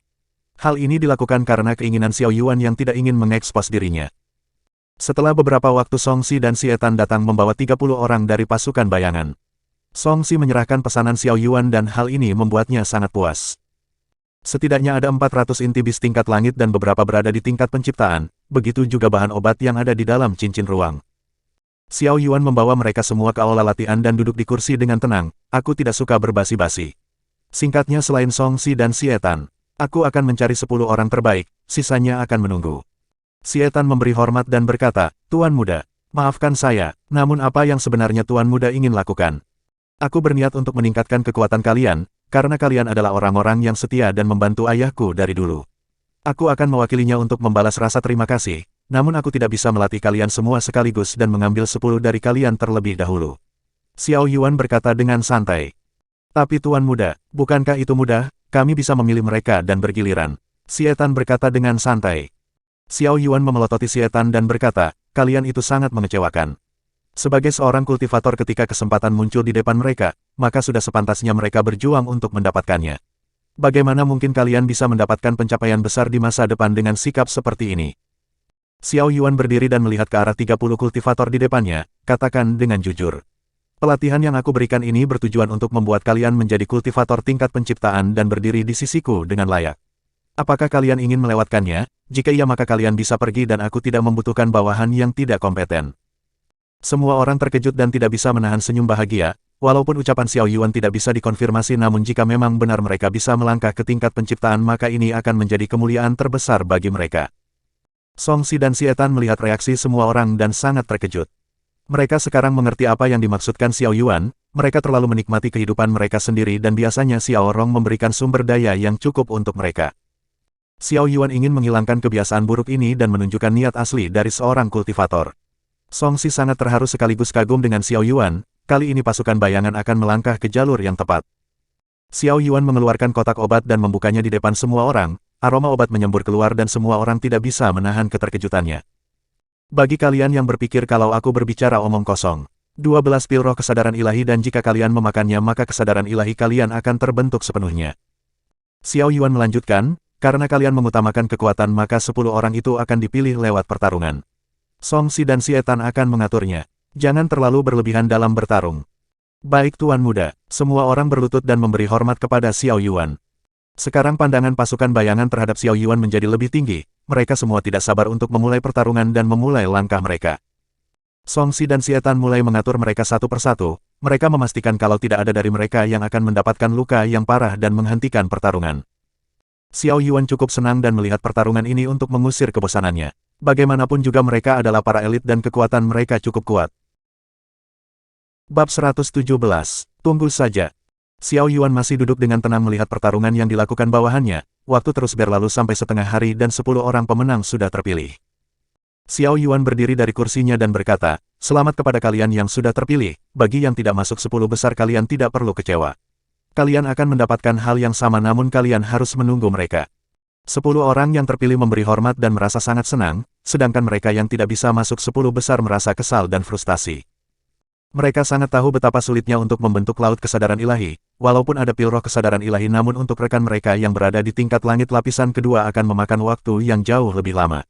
Hal ini dilakukan karena keinginan Xiao Yuan yang tidak ingin mengekspos dirinya. Setelah beberapa waktu Song Si dan Xie Tan datang membawa 30 orang dari pasukan bayangan. Song Si menyerahkan pesanan Xiao Yuan dan hal ini membuatnya sangat puas. Setidaknya ada 400 inti bis tingkat langit dan beberapa berada di tingkat penciptaan, begitu juga bahan obat yang ada di dalam cincin ruang. Xiao Yuan membawa mereka semua ke aula latihan dan duduk di kursi dengan tenang. Aku tidak suka berbasi-basi. Singkatnya selain Song Si dan Xie-Tan, aku akan mencari 10 orang terbaik, sisanya akan menunggu. Xie-Tan memberi hormat dan berkata, Tuan Muda, maafkan saya, namun apa yang sebenarnya Tuan Muda ingin lakukan? Aku berniat untuk meningkatkan kekuatan kalian, karena kalian adalah orang-orang yang setia dan membantu ayahku dari dulu. Aku akan mewakilinya untuk membalas rasa terima kasih, namun aku tidak bisa melatih kalian semua sekaligus dan mengambil 10 dari kalian terlebih dahulu. Xiao Yuan berkata dengan santai. Tapi Tuan Muda, bukankah itu mudah? Kami bisa memilih mereka dan bergiliran. Xie-Tan berkata dengan santai. Xiao Yuan memelototi Xie-Tan dan berkata, kalian itu sangat mengecewakan. Sebagai seorang kultivator ketika kesempatan muncul di depan mereka, maka sudah sepantasnya mereka berjuang untuk mendapatkannya. Bagaimana mungkin kalian bisa mendapatkan pencapaian besar di masa depan dengan sikap seperti ini? Xiao Yuan berdiri dan melihat ke arah 30 kultivator di depannya, katakan dengan jujur. Pelatihan yang aku berikan ini bertujuan untuk membuat kalian menjadi kultivator tingkat penciptaan dan berdiri di sisiku dengan layak. Apakah kalian ingin melewatkannya? Jika iya maka kalian bisa pergi dan aku tidak membutuhkan bawahan yang tidak kompeten. Semua orang terkejut dan tidak bisa menahan senyum bahagia, walaupun ucapan Xiao Yuan tidak bisa dikonfirmasi namun jika memang benar mereka bisa melangkah ke tingkat penciptaan maka ini akan menjadi kemuliaan terbesar bagi mereka. Song Si dan Xie-Tan melihat reaksi semua orang dan sangat terkejut. Mereka sekarang mengerti apa yang dimaksudkan Xiao Yuan, mereka terlalu menikmati kehidupan mereka sendiri dan biasanya Xiao Rong memberikan sumber daya yang cukup untuk mereka. Xiao Yuan ingin menghilangkan kebiasaan buruk ini dan menunjukkan niat asli dari seorang kultivator. Song Si sangat terharu sekaligus kagum dengan Xiao Yuan, kali ini pasukan bayangan akan melangkah ke jalur yang tepat. Xiao Yuan mengeluarkan kotak obat dan membukanya di depan semua orang, aroma obat menyembur keluar dan semua orang tidak bisa menahan keterkejutannya. Bagi kalian yang berpikir kalau aku berbicara omong kosong, 12 pil roh kesadaran ilahi dan jika kalian memakannya maka kesadaran ilahi kalian akan terbentuk sepenuhnya. Xiao Yuan melanjutkan, karena kalian mengutamakan kekuatan maka 10 orang itu akan dipilih lewat pertarungan. Song Si dan Xie-Tan akan mengaturnya. Jangan terlalu berlebihan dalam bertarung. Baik Tuan Muda, semua orang berlutut dan memberi hormat kepada Xiao Yuan. Sekarang pandangan pasukan bayangan terhadap Xiao Yuan menjadi lebih tinggi, mereka semua tidak sabar untuk memulai pertarungan dan memulai langkah mereka. Song Si dan Xie-Tan mulai mengatur mereka satu persatu, mereka memastikan kalau tidak ada dari mereka yang akan mendapatkan luka yang parah dan menghentikan pertarungan. Xiao Yuan cukup senang dan melihat pertarungan ini untuk mengusir kebosanannya. Bagaimanapun juga mereka adalah para elit dan kekuatan mereka cukup kuat. Bab 117. Tunggu saja. Xiao Yuan masih duduk dengan tenang melihat pertarungan yang dilakukan bawahannya, waktu terus berlalu sampai setengah hari dan 10 orang pemenang sudah terpilih. Xiao Yuan berdiri dari kursinya dan berkata, selamat kepada kalian yang sudah terpilih, bagi yang tidak masuk 10 besar kalian tidak perlu kecewa. Kalian akan mendapatkan hal yang sama namun kalian harus menunggu mereka. 10 orang yang terpilih memberi hormat dan merasa sangat senang, sedangkan mereka yang tidak bisa masuk 10 besar merasa kesal dan frustasi. Mereka sangat tahu betapa sulitnya untuk membentuk laut kesadaran ilahi, walaupun ada pil roh kesadaran ilahi namun untuk rekan mereka yang berada di tingkat langit lapisan kedua akan memakan waktu yang jauh lebih lama.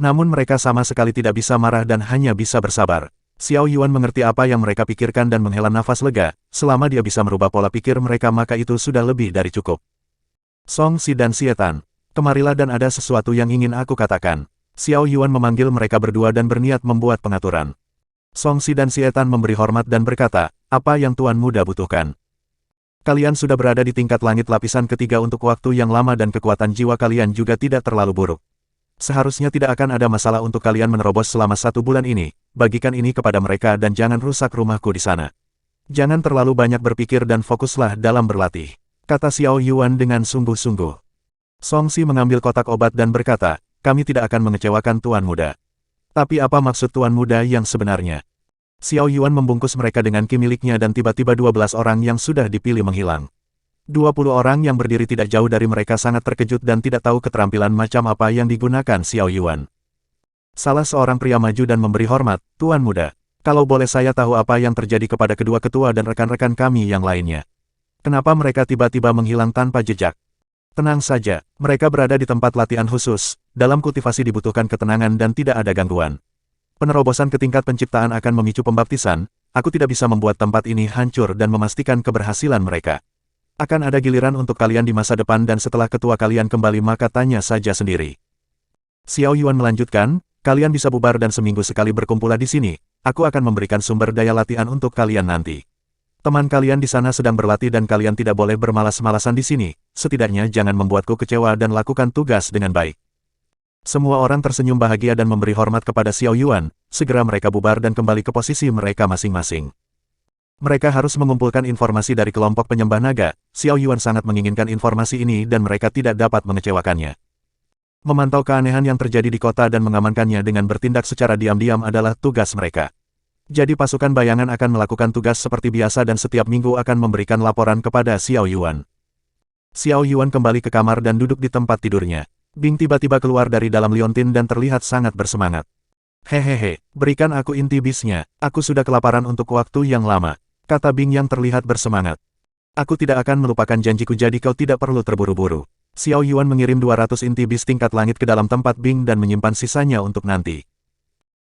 Namun mereka sama sekali tidak bisa marah dan hanya bisa bersabar. Xiao Yuan mengerti apa yang mereka pikirkan dan menghela nafas lega, selama dia bisa merubah pola pikir mereka maka itu sudah lebih dari cukup. Song Si dan Xie-Tan, kemarilah dan ada sesuatu yang ingin aku katakan. Xiao Yuan memanggil mereka berdua dan berniat membuat pengaturan. Song Si dan Xie-Tan memberi hormat dan berkata, apa yang Tuan Muda butuhkan? Kalian sudah berada di tingkat langit lapisan ketiga untuk waktu yang lama dan kekuatan jiwa kalian juga tidak terlalu buruk. Seharusnya tidak akan ada masalah untuk kalian menerobos selama 1 bulan ini, bagikan ini kepada mereka dan jangan rusak rumahku di sana. Jangan terlalu banyak berpikir dan fokuslah dalam berlatih, kata Xiao Yuan dengan sungguh-sungguh. Song Si mengambil kotak obat dan berkata, kami tidak akan mengecewakan Tuan Muda. Tapi apa maksud Tuan Muda yang sebenarnya? Xiao Yuan membungkus mereka dengan ki miliknya dan tiba-tiba 12 orang yang sudah dipilih menghilang. 20 orang yang berdiri tidak jauh dari mereka sangat terkejut dan tidak tahu keterampilan macam apa yang digunakan Xiao Yuan. Salah seorang pria maju dan memberi hormat, Tuan Muda. Kalau boleh saya tahu apa yang terjadi kepada kedua ketua dan rekan-rekan kami yang lainnya? Kenapa mereka tiba-tiba menghilang tanpa jejak? Tenang saja, mereka berada di tempat latihan khusus, dalam kultivasi dibutuhkan ketenangan dan tidak ada gangguan. Penerobosan ke tingkat penciptaan akan memicu pembaptisan, aku tidak bisa membuat tempat ini hancur dan memastikan keberhasilan mereka. Akan ada giliran untuk kalian di masa depan dan setelah ketua kalian kembali maka tanya saja sendiri. Xiao Yuan melanjutkan, kalian bisa bubar dan seminggu sekali berkumpullah di sini, aku akan memberikan sumber daya latihan untuk kalian nanti. Teman kalian di sana sedang berlatih dan kalian tidak boleh bermalas-malasan di sini, setidaknya jangan membuatku kecewa dan lakukan tugas dengan baik. Semua orang tersenyum bahagia dan memberi hormat kepada Xiao Yuan, segera mereka bubar dan kembali ke posisi mereka masing-masing. Mereka harus mengumpulkan informasi dari kelompok penyembah naga, Xiao Yuan sangat menginginkan informasi ini dan mereka tidak dapat mengecewakannya. Memantau keanehan yang terjadi di kota dan mengamankannya dengan bertindak secara diam-diam adalah tugas mereka. Jadi pasukan bayangan akan melakukan tugas seperti biasa dan setiap minggu akan memberikan laporan kepada Xiao Yuan. Xiao Yuan kembali ke kamar dan duduk di tempat tidurnya. Bing tiba-tiba keluar dari dalam liontin dan terlihat sangat bersemangat. Hehehe, berikan aku inti bisnya, aku sudah kelaparan untuk waktu yang lama, kata Bing yang terlihat bersemangat. Aku tidak akan melupakan janjiku jadi kau tidak perlu terburu-buru. Xiao Yuan mengirim 200 inti bis tingkat langit ke dalam tempat Bing dan menyimpan sisanya untuk nanti.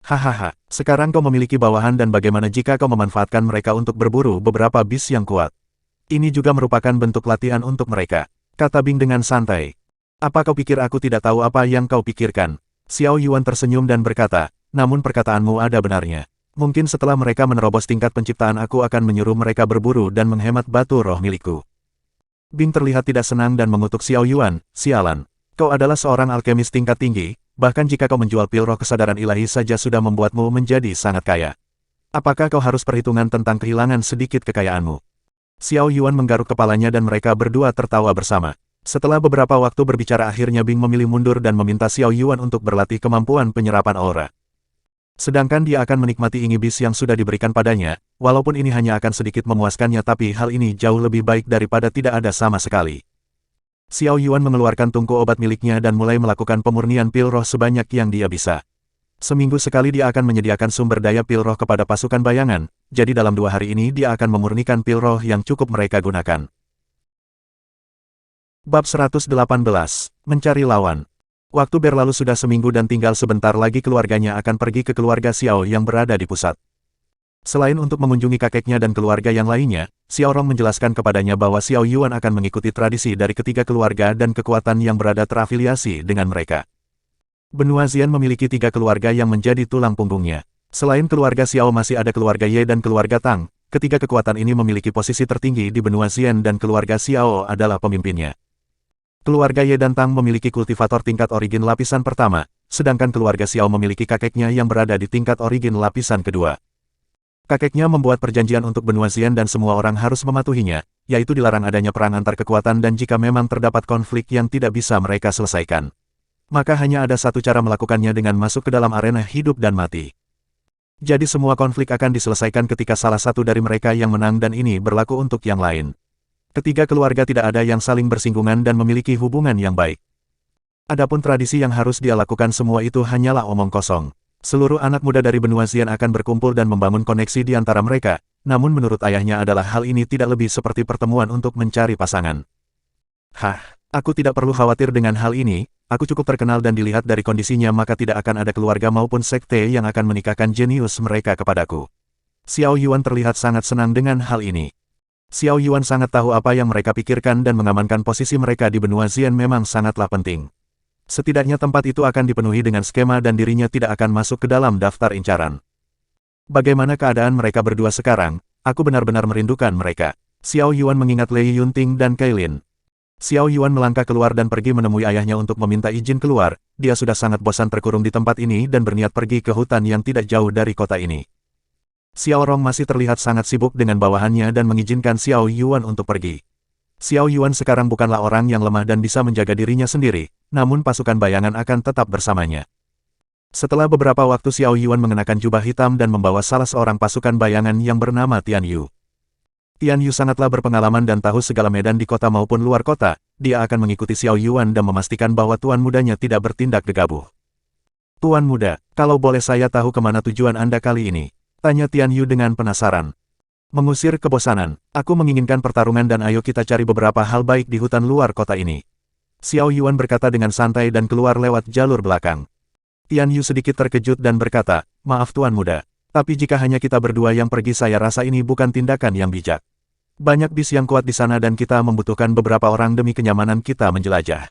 Hahaha, sekarang kau memiliki bawahan dan bagaimana jika kau memanfaatkan mereka untuk berburu beberapa bis yang kuat? Ini juga merupakan bentuk latihan untuk mereka, kata Bing dengan santai. Apa kau pikir aku tidak tahu apa yang kau pikirkan? Xiao Yuan tersenyum dan berkata, namun perkataanmu ada benarnya. Mungkin setelah mereka menerobos tingkat penciptaan aku akan menyuruh mereka berburu dan menghemat batu roh milikku. Bing terlihat tidak senang dan mengutuk Xiao Yuan, sialan. Kau adalah seorang alkemis tingkat tinggi, bahkan jika kau menjual pil roh kesadaran ilahi saja sudah membuatmu menjadi sangat kaya. Apakah kau harus perhitungan tentang kehilangan sedikit kekayaanmu? Xiao Yuan menggaruk kepalanya dan mereka berdua tertawa bersama. Setelah beberapa waktu berbicara akhirnya Bing memilih mundur dan meminta Xiao Yuan untuk berlatih kemampuan penyerapan aura. Sedangkan dia akan menikmati ingibis yang sudah diberikan padanya, walaupun ini hanya akan sedikit memuaskannya tapi hal ini jauh lebih baik daripada tidak ada sama sekali. Xiao Yuan mengeluarkan tungku obat miliknya dan mulai melakukan pemurnian pil roh sebanyak yang dia bisa. Seminggu sekali dia akan menyediakan sumber daya pil roh kepada pasukan bayangan, jadi dalam 2 hari ini dia akan memurnikan pil roh yang cukup mereka gunakan. Bab 118, Mencari Lawan. Waktu berlalu sudah seminggu dan tinggal sebentar lagi keluarganya akan pergi ke keluarga Xiao yang berada di pusat. Selain untuk mengunjungi kakeknya dan keluarga yang lainnya, Xiao Rong menjelaskan kepadanya bahwa Xiao Yuan akan mengikuti tradisi dari ketiga keluarga dan kekuatan yang berada terafiliasi dengan mereka. Benua Xian memiliki 3 keluarga yang menjadi tulang punggungnya. Selain keluarga Xiao masih ada keluarga Ye dan keluarga Tang, ketiga kekuatan ini memiliki posisi tertinggi di benua Xian dan keluarga Xiao adalah pemimpinnya. Keluarga Ye dan Tang memiliki kultivator tingkat origin lapisan pertama, sedangkan keluarga Xiao memiliki kakeknya yang berada di tingkat origin lapisan kedua. Kakeknya membuat perjanjian untuk benua Xian dan semua orang harus mematuhinya, yaitu dilarang adanya perang antar kekuatan dan jika memang terdapat konflik yang tidak bisa mereka selesaikan, maka hanya ada satu cara melakukannya dengan masuk ke dalam arena hidup dan mati. Jadi semua konflik akan diselesaikan ketika salah satu dari mereka yang menang dan ini berlaku untuk yang lain. Ketiga keluarga tidak ada yang saling bersinggungan dan memiliki hubungan yang baik. Adapun tradisi yang harus dia lakukan semua itu hanyalah omong kosong. Seluruh anak muda dari benua Xian akan berkumpul dan membangun koneksi di antara mereka, namun menurut ayahnya adalah hal ini tidak lebih seperti pertemuan untuk mencari pasangan. Hah, aku tidak perlu khawatir dengan hal ini, aku cukup terkenal dan dilihat dari kondisinya maka tidak akan ada keluarga maupun sekte yang akan menikahkan jenius mereka kepadaku. Xiao Yuan terlihat sangat senang dengan hal ini. Xiao Yuan sangat tahu apa yang mereka pikirkan dan mengamankan posisi mereka di benua Xian memang sangatlah penting. Setidaknya tempat itu akan dipenuhi dengan skema dan dirinya tidak akan masuk ke dalam daftar incaran. Bagaimana keadaan mereka berdua sekarang? Aku benar-benar merindukan mereka. Xiao Yuan mengingat Lei Yunting dan Kailin. Xiao Yuan melangkah keluar dan pergi menemui ayahnya untuk meminta izin keluar. Dia sudah sangat bosan terkurung di tempat ini dan berniat pergi ke hutan yang tidak jauh dari kota ini. Xiao Rong masih terlihat sangat sibuk dengan bawahannya dan mengizinkan Xiao Yuan untuk pergi. Xiao Yuan sekarang bukanlah orang yang lemah dan bisa menjaga dirinya sendiri, namun pasukan bayangan akan tetap bersamanya. Setelah beberapa waktu Xiao Yuan mengenakan jubah hitam dan membawa salah seorang pasukan bayangan yang bernama Tian Yu. Tian Yu sangatlah berpengalaman dan tahu segala medan di kota maupun luar kota, dia akan mengikuti Xiao Yuan dan memastikan bahwa tuan mudanya tidak bertindak gegabah. Tuan muda, kalau boleh saya tahu kemana tujuan Anda kali ini? Tanya Tian Yu dengan penasaran. Mengusir kebosanan, aku menginginkan pertarungan dan ayo kita cari beberapa hal baik di hutan luar kota ini. Xiao Yuan berkata dengan santai dan keluar lewat jalur belakang. Tian Yu sedikit terkejut dan berkata, maaf tuan muda, tapi jika hanya kita berdua yang pergi saya rasa ini bukan tindakan yang bijak. Banyak bis yang kuat di sana dan kita membutuhkan beberapa orang demi kenyamanan kita menjelajah.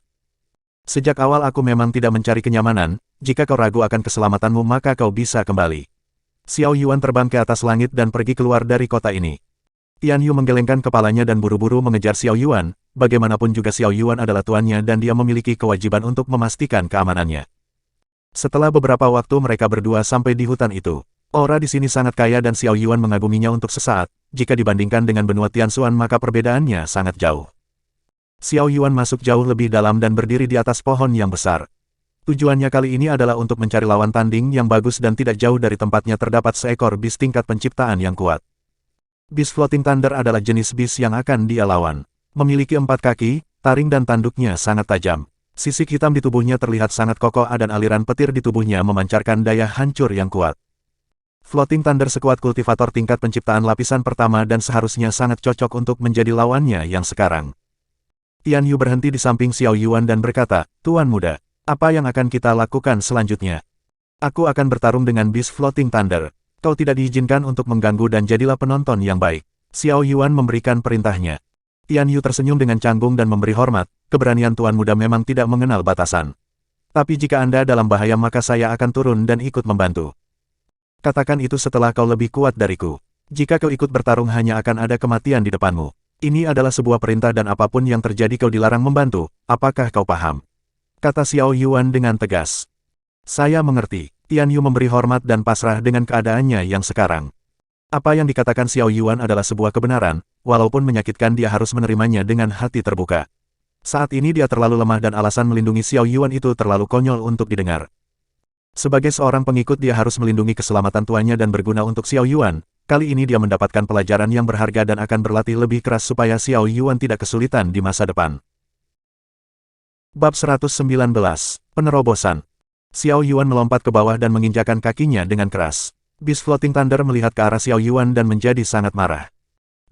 Sejak awal aku memang tidak mencari kenyamanan, jika kau ragu akan keselamatanmu maka kau bisa kembali. Xiao Yuan terbang ke atas langit dan pergi keluar dari kota ini. Tian Yu menggelengkan kepalanya dan buru-buru mengejar Xiao Yuan, bagaimanapun juga Xiao Yuan adalah tuannya dan dia memiliki kewajiban untuk memastikan keamanannya. Setelah beberapa waktu mereka berdua sampai di hutan itu. Aura di sini sangat kaya dan Xiao Yuan mengaguminya untuk sesaat, jika dibandingkan dengan benua Tianxuan maka perbedaannya sangat jauh. Xiao Yuan masuk jauh lebih dalam dan berdiri di atas pohon yang besar. Tujuannya kali ini adalah untuk mencari lawan tanding yang bagus dan tidak jauh dari tempatnya terdapat seekor bis tingkat penciptaan yang kuat. Bis Floating Thunder adalah jenis bis yang akan dia lawan. Memiliki 4 kaki, taring dan tanduknya sangat tajam. Sisik hitam di tubuhnya terlihat sangat kokoh dan aliran petir di tubuhnya memancarkan daya hancur yang kuat. Floating Thunder sekuat kultivator tingkat penciptaan lapisan pertama dan seharusnya sangat cocok untuk menjadi lawannya yang sekarang. Tian Yu berhenti di samping Xiao Yuan dan berkata, "Tuan muda, apa yang akan kita lakukan selanjutnya? Aku akan bertarung dengan bis Floating Thunder. Kau tidak diizinkan untuk mengganggu dan jadilah penonton yang baik." Xiao Yuan memberikan perintahnya. Tian Yu tersenyum dengan canggung dan memberi hormat, keberanian tuan muda memang tidak mengenal batasan. Tapi jika Anda dalam bahaya maka saya akan turun dan ikut membantu. Katakan itu setelah kau lebih kuat dariku. Jika kau ikut bertarung hanya akan ada kematian di depanmu. Ini adalah sebuah perintah dan apapun yang terjadi kau dilarang membantu, apakah kau paham? Kata Xiao Yuan dengan tegas. Saya mengerti. Tian Yu memberi hormat dan pasrah dengan keadaannya yang sekarang. Apa yang dikatakan Xiao Yuan adalah sebuah kebenaran, walaupun menyakitkan dia harus menerimanya dengan hati terbuka. Saat ini dia terlalu lemah dan alasan melindungi Xiao Yuan itu terlalu konyol untuk didengar. Sebagai seorang pengikut dia harus melindungi keselamatan tuannya dan berguna untuk Xiao Yuan. Kali ini dia mendapatkan pelajaran yang berharga dan akan berlatih lebih keras supaya Xiao Yuan tidak kesulitan di masa depan. Bab 119. Penerobosan. Xiao Yuan melompat ke bawah dan menginjakan kakinya dengan keras. Bis Floating Thunder melihat ke arah Xiao Yuan dan menjadi sangat marah.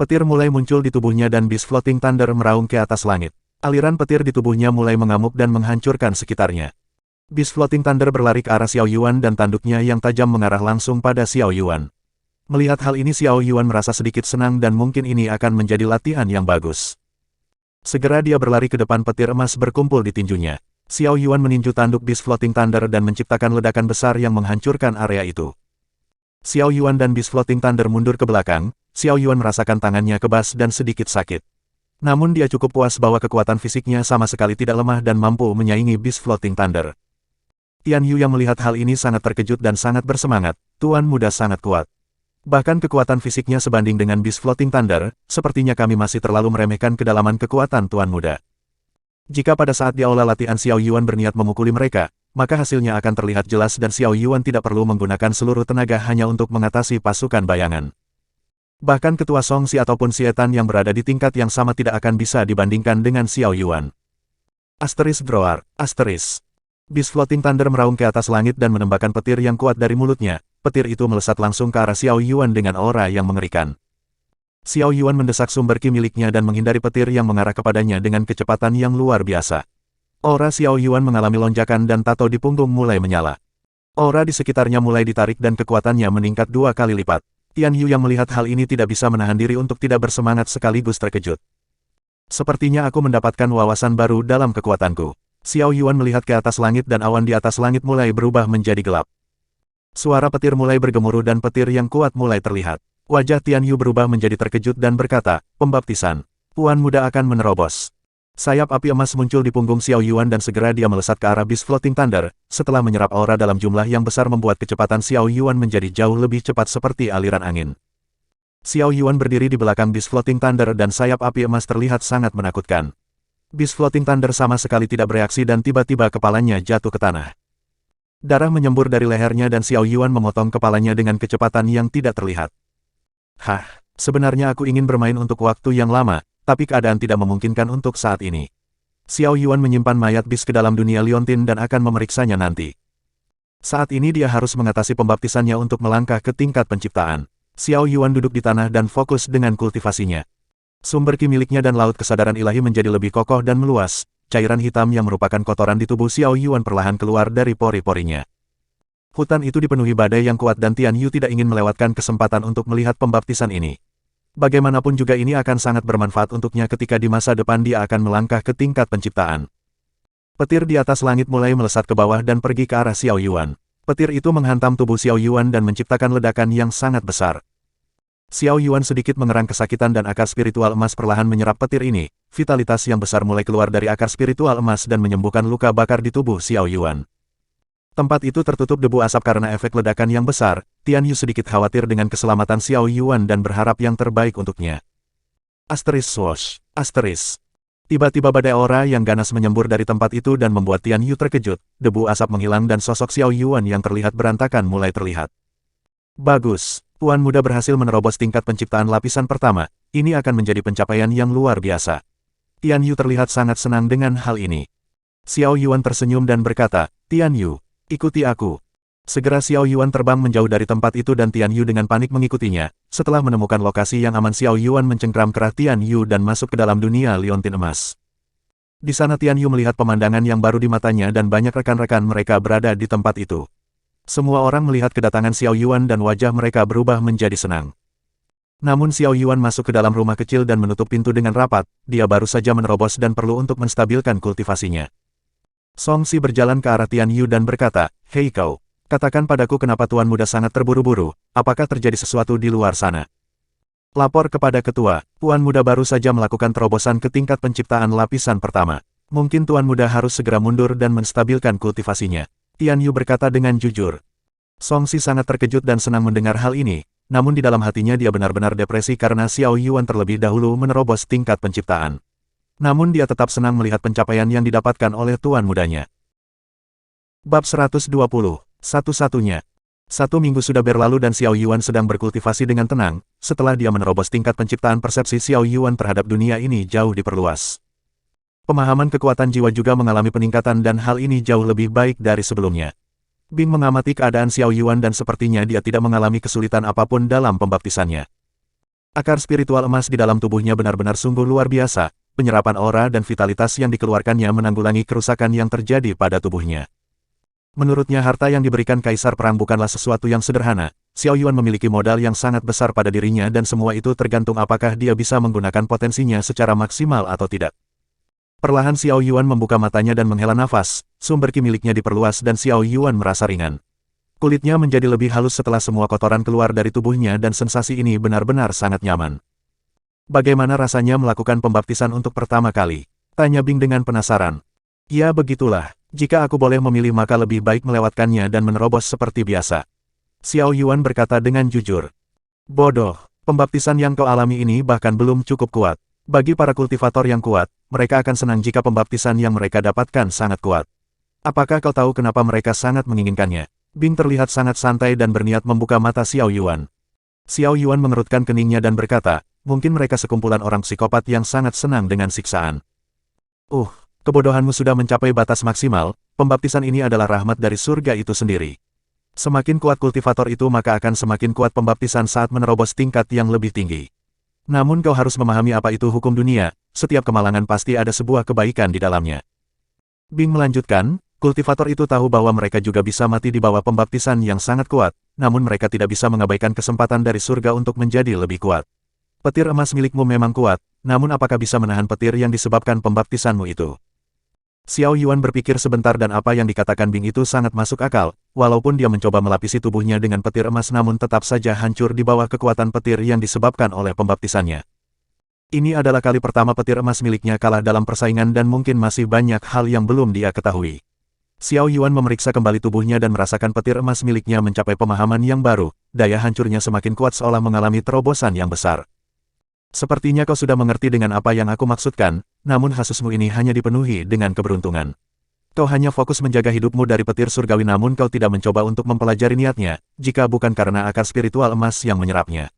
Petir mulai muncul di tubuhnya dan bis Floating Thunder meraung ke atas langit. Aliran petir di tubuhnya mulai mengamuk dan menghancurkan sekitarnya. Bis Floating Thunder berlari ke arah Xiao Yuan dan tanduknya yang tajam mengarah langsung pada Xiao Yuan. Melihat hal ini Xiao Yuan merasa sedikit senang dan mungkin ini akan menjadi latihan yang bagus. Segera dia berlari ke depan petir emas berkumpul di tinjunya. Xiao Yuan meninju tanduk bis Floating Thunder dan menciptakan ledakan besar yang menghancurkan area itu. Xiao Yuan dan bis Floating Thunder mundur ke belakang, Xiao Yuan merasakan tangannya kebas dan sedikit sakit. Namun dia cukup puas bahwa kekuatan fisiknya sama sekali tidak lemah dan mampu menyaingi bis Floating Thunder. Tian Yu yang melihat hal ini sangat terkejut dan sangat bersemangat, tuan muda sangat kuat. Bahkan kekuatan fisiknya sebanding dengan bis Floating Thunder, sepertinya kami masih terlalu meremehkan kedalaman kekuatan tuan muda. Jika pada saat di aula latihan Xiao Yuan berniat memukuli mereka, maka hasilnya akan terlihat jelas dan Xiao Yuan tidak perlu menggunakan seluruh tenaga hanya untuk mengatasi pasukan bayangan. Bahkan ketua Song Si ataupun Sietan yang berada di tingkat yang sama tidak akan bisa dibandingkan dengan Xiao Yuan. Asterisk Droar, asterisk. Bis Floating Thunder meraung ke atas langit dan menembakkan petir yang kuat dari mulutnya. Petir itu melesat langsung ke arah Xiao Yuan dengan aura yang mengerikan. Xiao Yuan mendesak sumber ki miliknya dan menghindari petir yang mengarah kepadanya dengan kecepatan yang luar biasa. Aura Xiao Yuan mengalami lonjakan dan tato di punggung mulai menyala. Aura di sekitarnya mulai ditarik dan kekuatannya meningkat 2 kali lipat. Tian Yu yang melihat hal ini tidak bisa menahan diri untuk tidak bersemangat sekaligus terkejut. Sepertinya aku mendapatkan wawasan baru dalam kekuatanku. Xiao Yuan melihat ke atas langit dan awan di atas langit mulai berubah menjadi gelap. Suara petir mulai bergemuruh dan petir yang kuat mulai terlihat. Wajah Tian Yu berubah menjadi terkejut dan berkata, "Pembaptisan. Puan muda akan menerobos." Sayap api emas muncul di punggung Xiao Yuan dan segera dia melesat ke arah bis Floating Thunder. Setelah menyerap aura dalam jumlah yang besar membuat kecepatan Xiao Yuan menjadi jauh lebih cepat seperti aliran angin. Xiao Yuan berdiri di belakang bis Floating Thunder dan sayap api emas terlihat sangat menakutkan. Bis Floating Thunder sama sekali tidak bereaksi dan tiba-tiba kepalanya jatuh ke tanah. Darah menyembur dari lehernya dan Xiao Yuan memotong kepalanya dengan kecepatan yang tidak terlihat. Hah, sebenarnya aku ingin bermain untuk waktu yang lama, tapi keadaan tidak memungkinkan untuk saat ini. Xiao Yuan menyimpan mayat bis ke dalam dunia Liontin dan akan memeriksanya nanti. Saat ini dia harus mengatasi pembaptisannya untuk melangkah ke tingkat penciptaan. Xiao Yuan duduk di tanah dan fokus dengan kultivasinya. Sumber ki miliknya dan laut kesadaran ilahi menjadi lebih kokoh dan meluas. Cairan hitam yang merupakan kotoran di tubuh Xiao Yuan perlahan keluar dari pori-porinya. Hutan itu dipenuhi badai yang kuat dan Tian Yu tidak ingin melewatkan kesempatan untuk melihat pembaptisan ini. Bagaimanapun juga ini akan sangat bermanfaat untuknya ketika di masa depan dia akan melangkah ke tingkat penciptaan. Petir di atas langit mulai melesat ke bawah dan pergi ke arah Xiao Yuan. Petir itu menghantam tubuh Xiao Yuan dan menciptakan ledakan yang sangat besar. Xiao Yuan sedikit mengerang kesakitan dan akar spiritual emas perlahan menyerap petir ini. Vitalitas yang besar mulai keluar dari akar spiritual emas dan menyembuhkan luka bakar di tubuh Xiao Yuan. Tempat itu tertutup debu asap karena efek ledakan yang besar. Tian Yu sedikit khawatir dengan keselamatan Xiao Yuan dan berharap yang terbaik untuknya. Asteris swoosh, asteris. Tiba-tiba badai aura yang ganas menyembur dari tempat itu dan membuat Tian Yu terkejut. Debu asap menghilang dan sosok Xiao Yuan yang terlihat berantakan mulai terlihat. Bagus, Tuan Muda berhasil menerobos tingkat penciptaan lapisan pertama. Ini akan menjadi pencapaian yang luar biasa. Tian Yu terlihat sangat senang dengan hal ini. Xiao Yuan tersenyum dan berkata, Tian Yu, ikuti aku. Segera Xiao Yuan terbang menjauh dari tempat itu dan Tian Yu dengan panik mengikutinya. Setelah menemukan lokasi yang aman, Xiao Yuan mencengkram kerah Tian Yu dan masuk ke dalam dunia liontin emas. Di sana Tian Yu melihat pemandangan yang baru di matanya dan banyak rekan-rekan mereka berada di tempat itu. Semua orang melihat kedatangan Xiao Yuan dan wajah mereka berubah menjadi senang. Namun Xiao Yuan masuk ke dalam rumah kecil dan menutup pintu dengan rapat. Dia baru saja menerobos dan perlu untuk menstabilkan kultivasinya. Song Si berjalan ke arah Tian Yu dan berkata, Hei kau. Katakan padaku kenapa Tuan Muda sangat terburu-buru, apakah terjadi sesuatu di luar sana? Lapor kepada ketua, Tuan Muda baru saja melakukan terobosan ke tingkat penciptaan lapisan pertama. Mungkin Tuan Muda harus segera mundur dan menstabilkan kultivasinya. Tian Yu berkata dengan jujur. Song Si sangat terkejut dan senang mendengar hal ini, namun di dalam hatinya dia benar-benar depresi karena Xiao Yuan terlebih dahulu menerobos tingkat penciptaan. Namun dia tetap senang melihat pencapaian yang didapatkan oleh Tuan Mudanya. Bab 120. Satu-satunya. 1 minggu sudah berlalu dan Xiao Yuan sedang berkultivasi dengan tenang. Setelah dia menerobos tingkat penciptaan, persepsi Xiao Yuan terhadap dunia ini jauh diperluas. Pemahaman kekuatan jiwa juga mengalami peningkatan dan hal ini jauh lebih baik dari sebelumnya. Bing mengamati keadaan Xiao Yuan dan sepertinya dia tidak mengalami kesulitan apapun dalam pembaptisannya. Akar spiritual emas di dalam tubuhnya benar-benar sungguh luar biasa. Penyerapan aura dan vitalitas yang dikeluarkannya menanggulangi kerusakan yang terjadi pada tubuhnya. Menurutnya harta yang diberikan Kaisar Perang bukanlah sesuatu yang sederhana. Xiao Yuan memiliki modal yang sangat besar pada dirinya dan semua itu tergantung apakah dia bisa menggunakan potensinya secara maksimal atau tidak. Perlahan Xiao Yuan membuka matanya dan menghela nafas, sumber ki miliknya diperluas dan Xiao Yuan merasa ringan. Kulitnya menjadi lebih halus setelah semua kotoran keluar dari tubuhnya dan sensasi ini benar-benar sangat nyaman. Bagaimana rasanya melakukan pembaptisan untuk pertama kali? Tanya Bing dengan penasaran. Ya begitulah. Jika aku boleh memilih maka lebih baik melewatkannya dan menerobos seperti biasa. Xiao Yuan berkata dengan jujur. Bodoh, pembaptisan yang kau alami ini bahkan belum cukup kuat. Bagi para kultivator yang kuat, mereka akan senang jika pembaptisan yang mereka dapatkan sangat kuat. Apakah kau tahu kenapa mereka sangat menginginkannya? Bing terlihat sangat santai dan berniat membuka mata Xiao Yuan. Xiao Yuan mengerutkan keningnya dan berkata, mungkin mereka sekumpulan orang psikopat yang sangat senang dengan siksaan. Kebodohanmu sudah mencapai batas maksimal, pembaptisan ini adalah rahmat dari surga itu sendiri. Semakin kuat kultivator itu maka akan semakin kuat pembaptisan saat menerobos tingkat yang lebih tinggi. Namun kau harus memahami apa itu hukum dunia, setiap kemalangan pasti ada sebuah kebaikan di dalamnya. Bing melanjutkan, kultivator itu tahu bahwa mereka juga bisa mati di bawah pembaptisan yang sangat kuat, namun mereka tidak bisa mengabaikan kesempatan dari surga untuk menjadi lebih kuat. Petir emas milikmu memang kuat, namun apakah bisa menahan petir yang disebabkan pembaptisanmu itu? Xiao Yuan berpikir sebentar dan apa yang dikatakan Bing itu sangat masuk akal, walaupun dia mencoba melapisi tubuhnya dengan petir emas namun tetap saja hancur di bawah kekuatan petir yang disebabkan oleh pembaptisannya. Ini adalah kali pertama petir emas miliknya kalah dalam persaingan dan mungkin masih banyak hal yang belum dia ketahui. Xiao Yuan memeriksa kembali tubuhnya dan merasakan petir emas miliknya mencapai pemahaman yang baru, daya hancurnya semakin kuat seolah mengalami terobosan yang besar. Sepertinya kau sudah mengerti dengan apa yang aku maksudkan, namun hasusmu ini hanya dipenuhi dengan keberuntungan. Kau hanya fokus menjaga hidupmu dari petir surgawi namun kau tidak mencoba untuk mempelajari niatnya, jika bukan karena akar spiritual emas yang menyerapnya.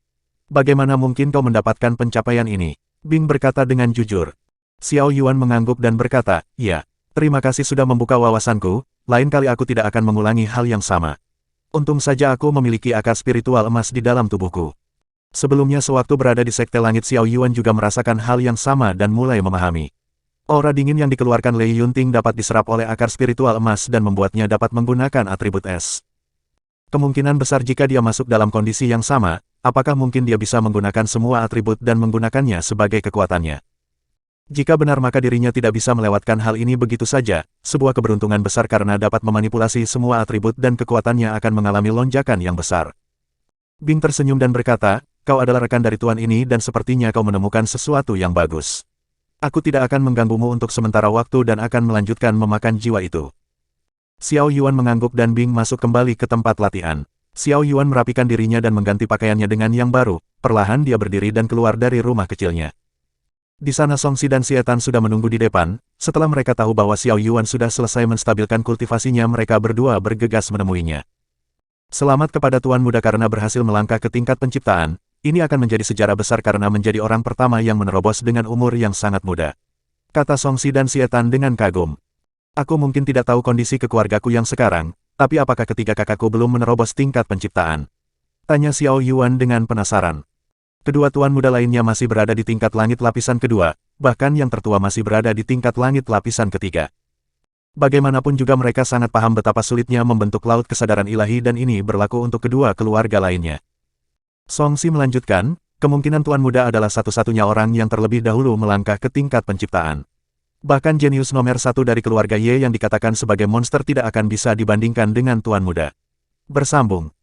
Bagaimana mungkin kau mendapatkan pencapaian ini? Bing berkata dengan jujur. Xiao Yuan mengangguk dan berkata, ya, terima kasih sudah membuka wawasanku, lain kali aku tidak akan mengulangi hal yang sama. Untung saja aku memiliki akar spiritual emas di dalam tubuhku. Sebelumnya sewaktu berada di Sekte Langit Xiao Yuan juga merasakan hal yang sama dan mulai memahami. Aura dingin yang dikeluarkan Lei Yunting dapat diserap oleh akar spiritual emas dan membuatnya dapat menggunakan atribut es. Kemungkinan besar jika dia masuk dalam kondisi yang sama, apakah mungkin dia bisa menggunakan semua atribut dan menggunakannya sebagai kekuatannya? Jika benar maka dirinya tidak bisa melewatkan hal ini begitu saja, sebuah keberuntungan besar karena dapat memanipulasi semua atribut dan kekuatannya akan mengalami lonjakan yang besar. Bing tersenyum dan berkata, kau adalah rekan dari tuan ini dan sepertinya kau menemukan sesuatu yang bagus. Aku tidak akan mengganggumu untuk sementara waktu dan akan melanjutkan memakan jiwa itu. Xiao Yuan mengangguk dan Bing masuk kembali ke tempat latihan. Xiao Yuan merapikan dirinya dan mengganti pakaiannya dengan yang baru, perlahan dia berdiri dan keluar dari rumah kecilnya. Di sana Song Si dan Xie Tan sudah menunggu di depan, setelah mereka tahu bahwa Xiao Yuan sudah selesai menstabilkan kultivasinya mereka berdua bergegas menemuinya. Selamat kepada Tuan Muda karena berhasil melangkah ke tingkat penciptaan, ini akan menjadi sejarah besar karena menjadi orang pertama yang menerobos dengan umur yang sangat muda. Kata Song Si dan Xie Tan dengan kagum. Aku mungkin tidak tahu kondisi keluargaku yang sekarang, tapi apakah ketiga kakakku belum menerobos tingkat penciptaan? Tanya Xiao Yuan dengan penasaran. Kedua tuan muda lainnya masih berada di tingkat langit lapisan kedua, bahkan yang tertua masih berada di tingkat langit lapisan ketiga. Bagaimanapun juga mereka sangat paham betapa sulitnya membentuk laut kesadaran ilahi dan ini berlaku untuk kedua keluarga lainnya. Song Si melanjutkan, kemungkinan tuan muda adalah satu-satunya orang yang terlebih dahulu melangkah ke tingkat penciptaan. Bahkan jenius nomor satu dari keluarga Ye yang dikatakan sebagai monster tidak akan bisa dibandingkan dengan tuan muda. Bersambung.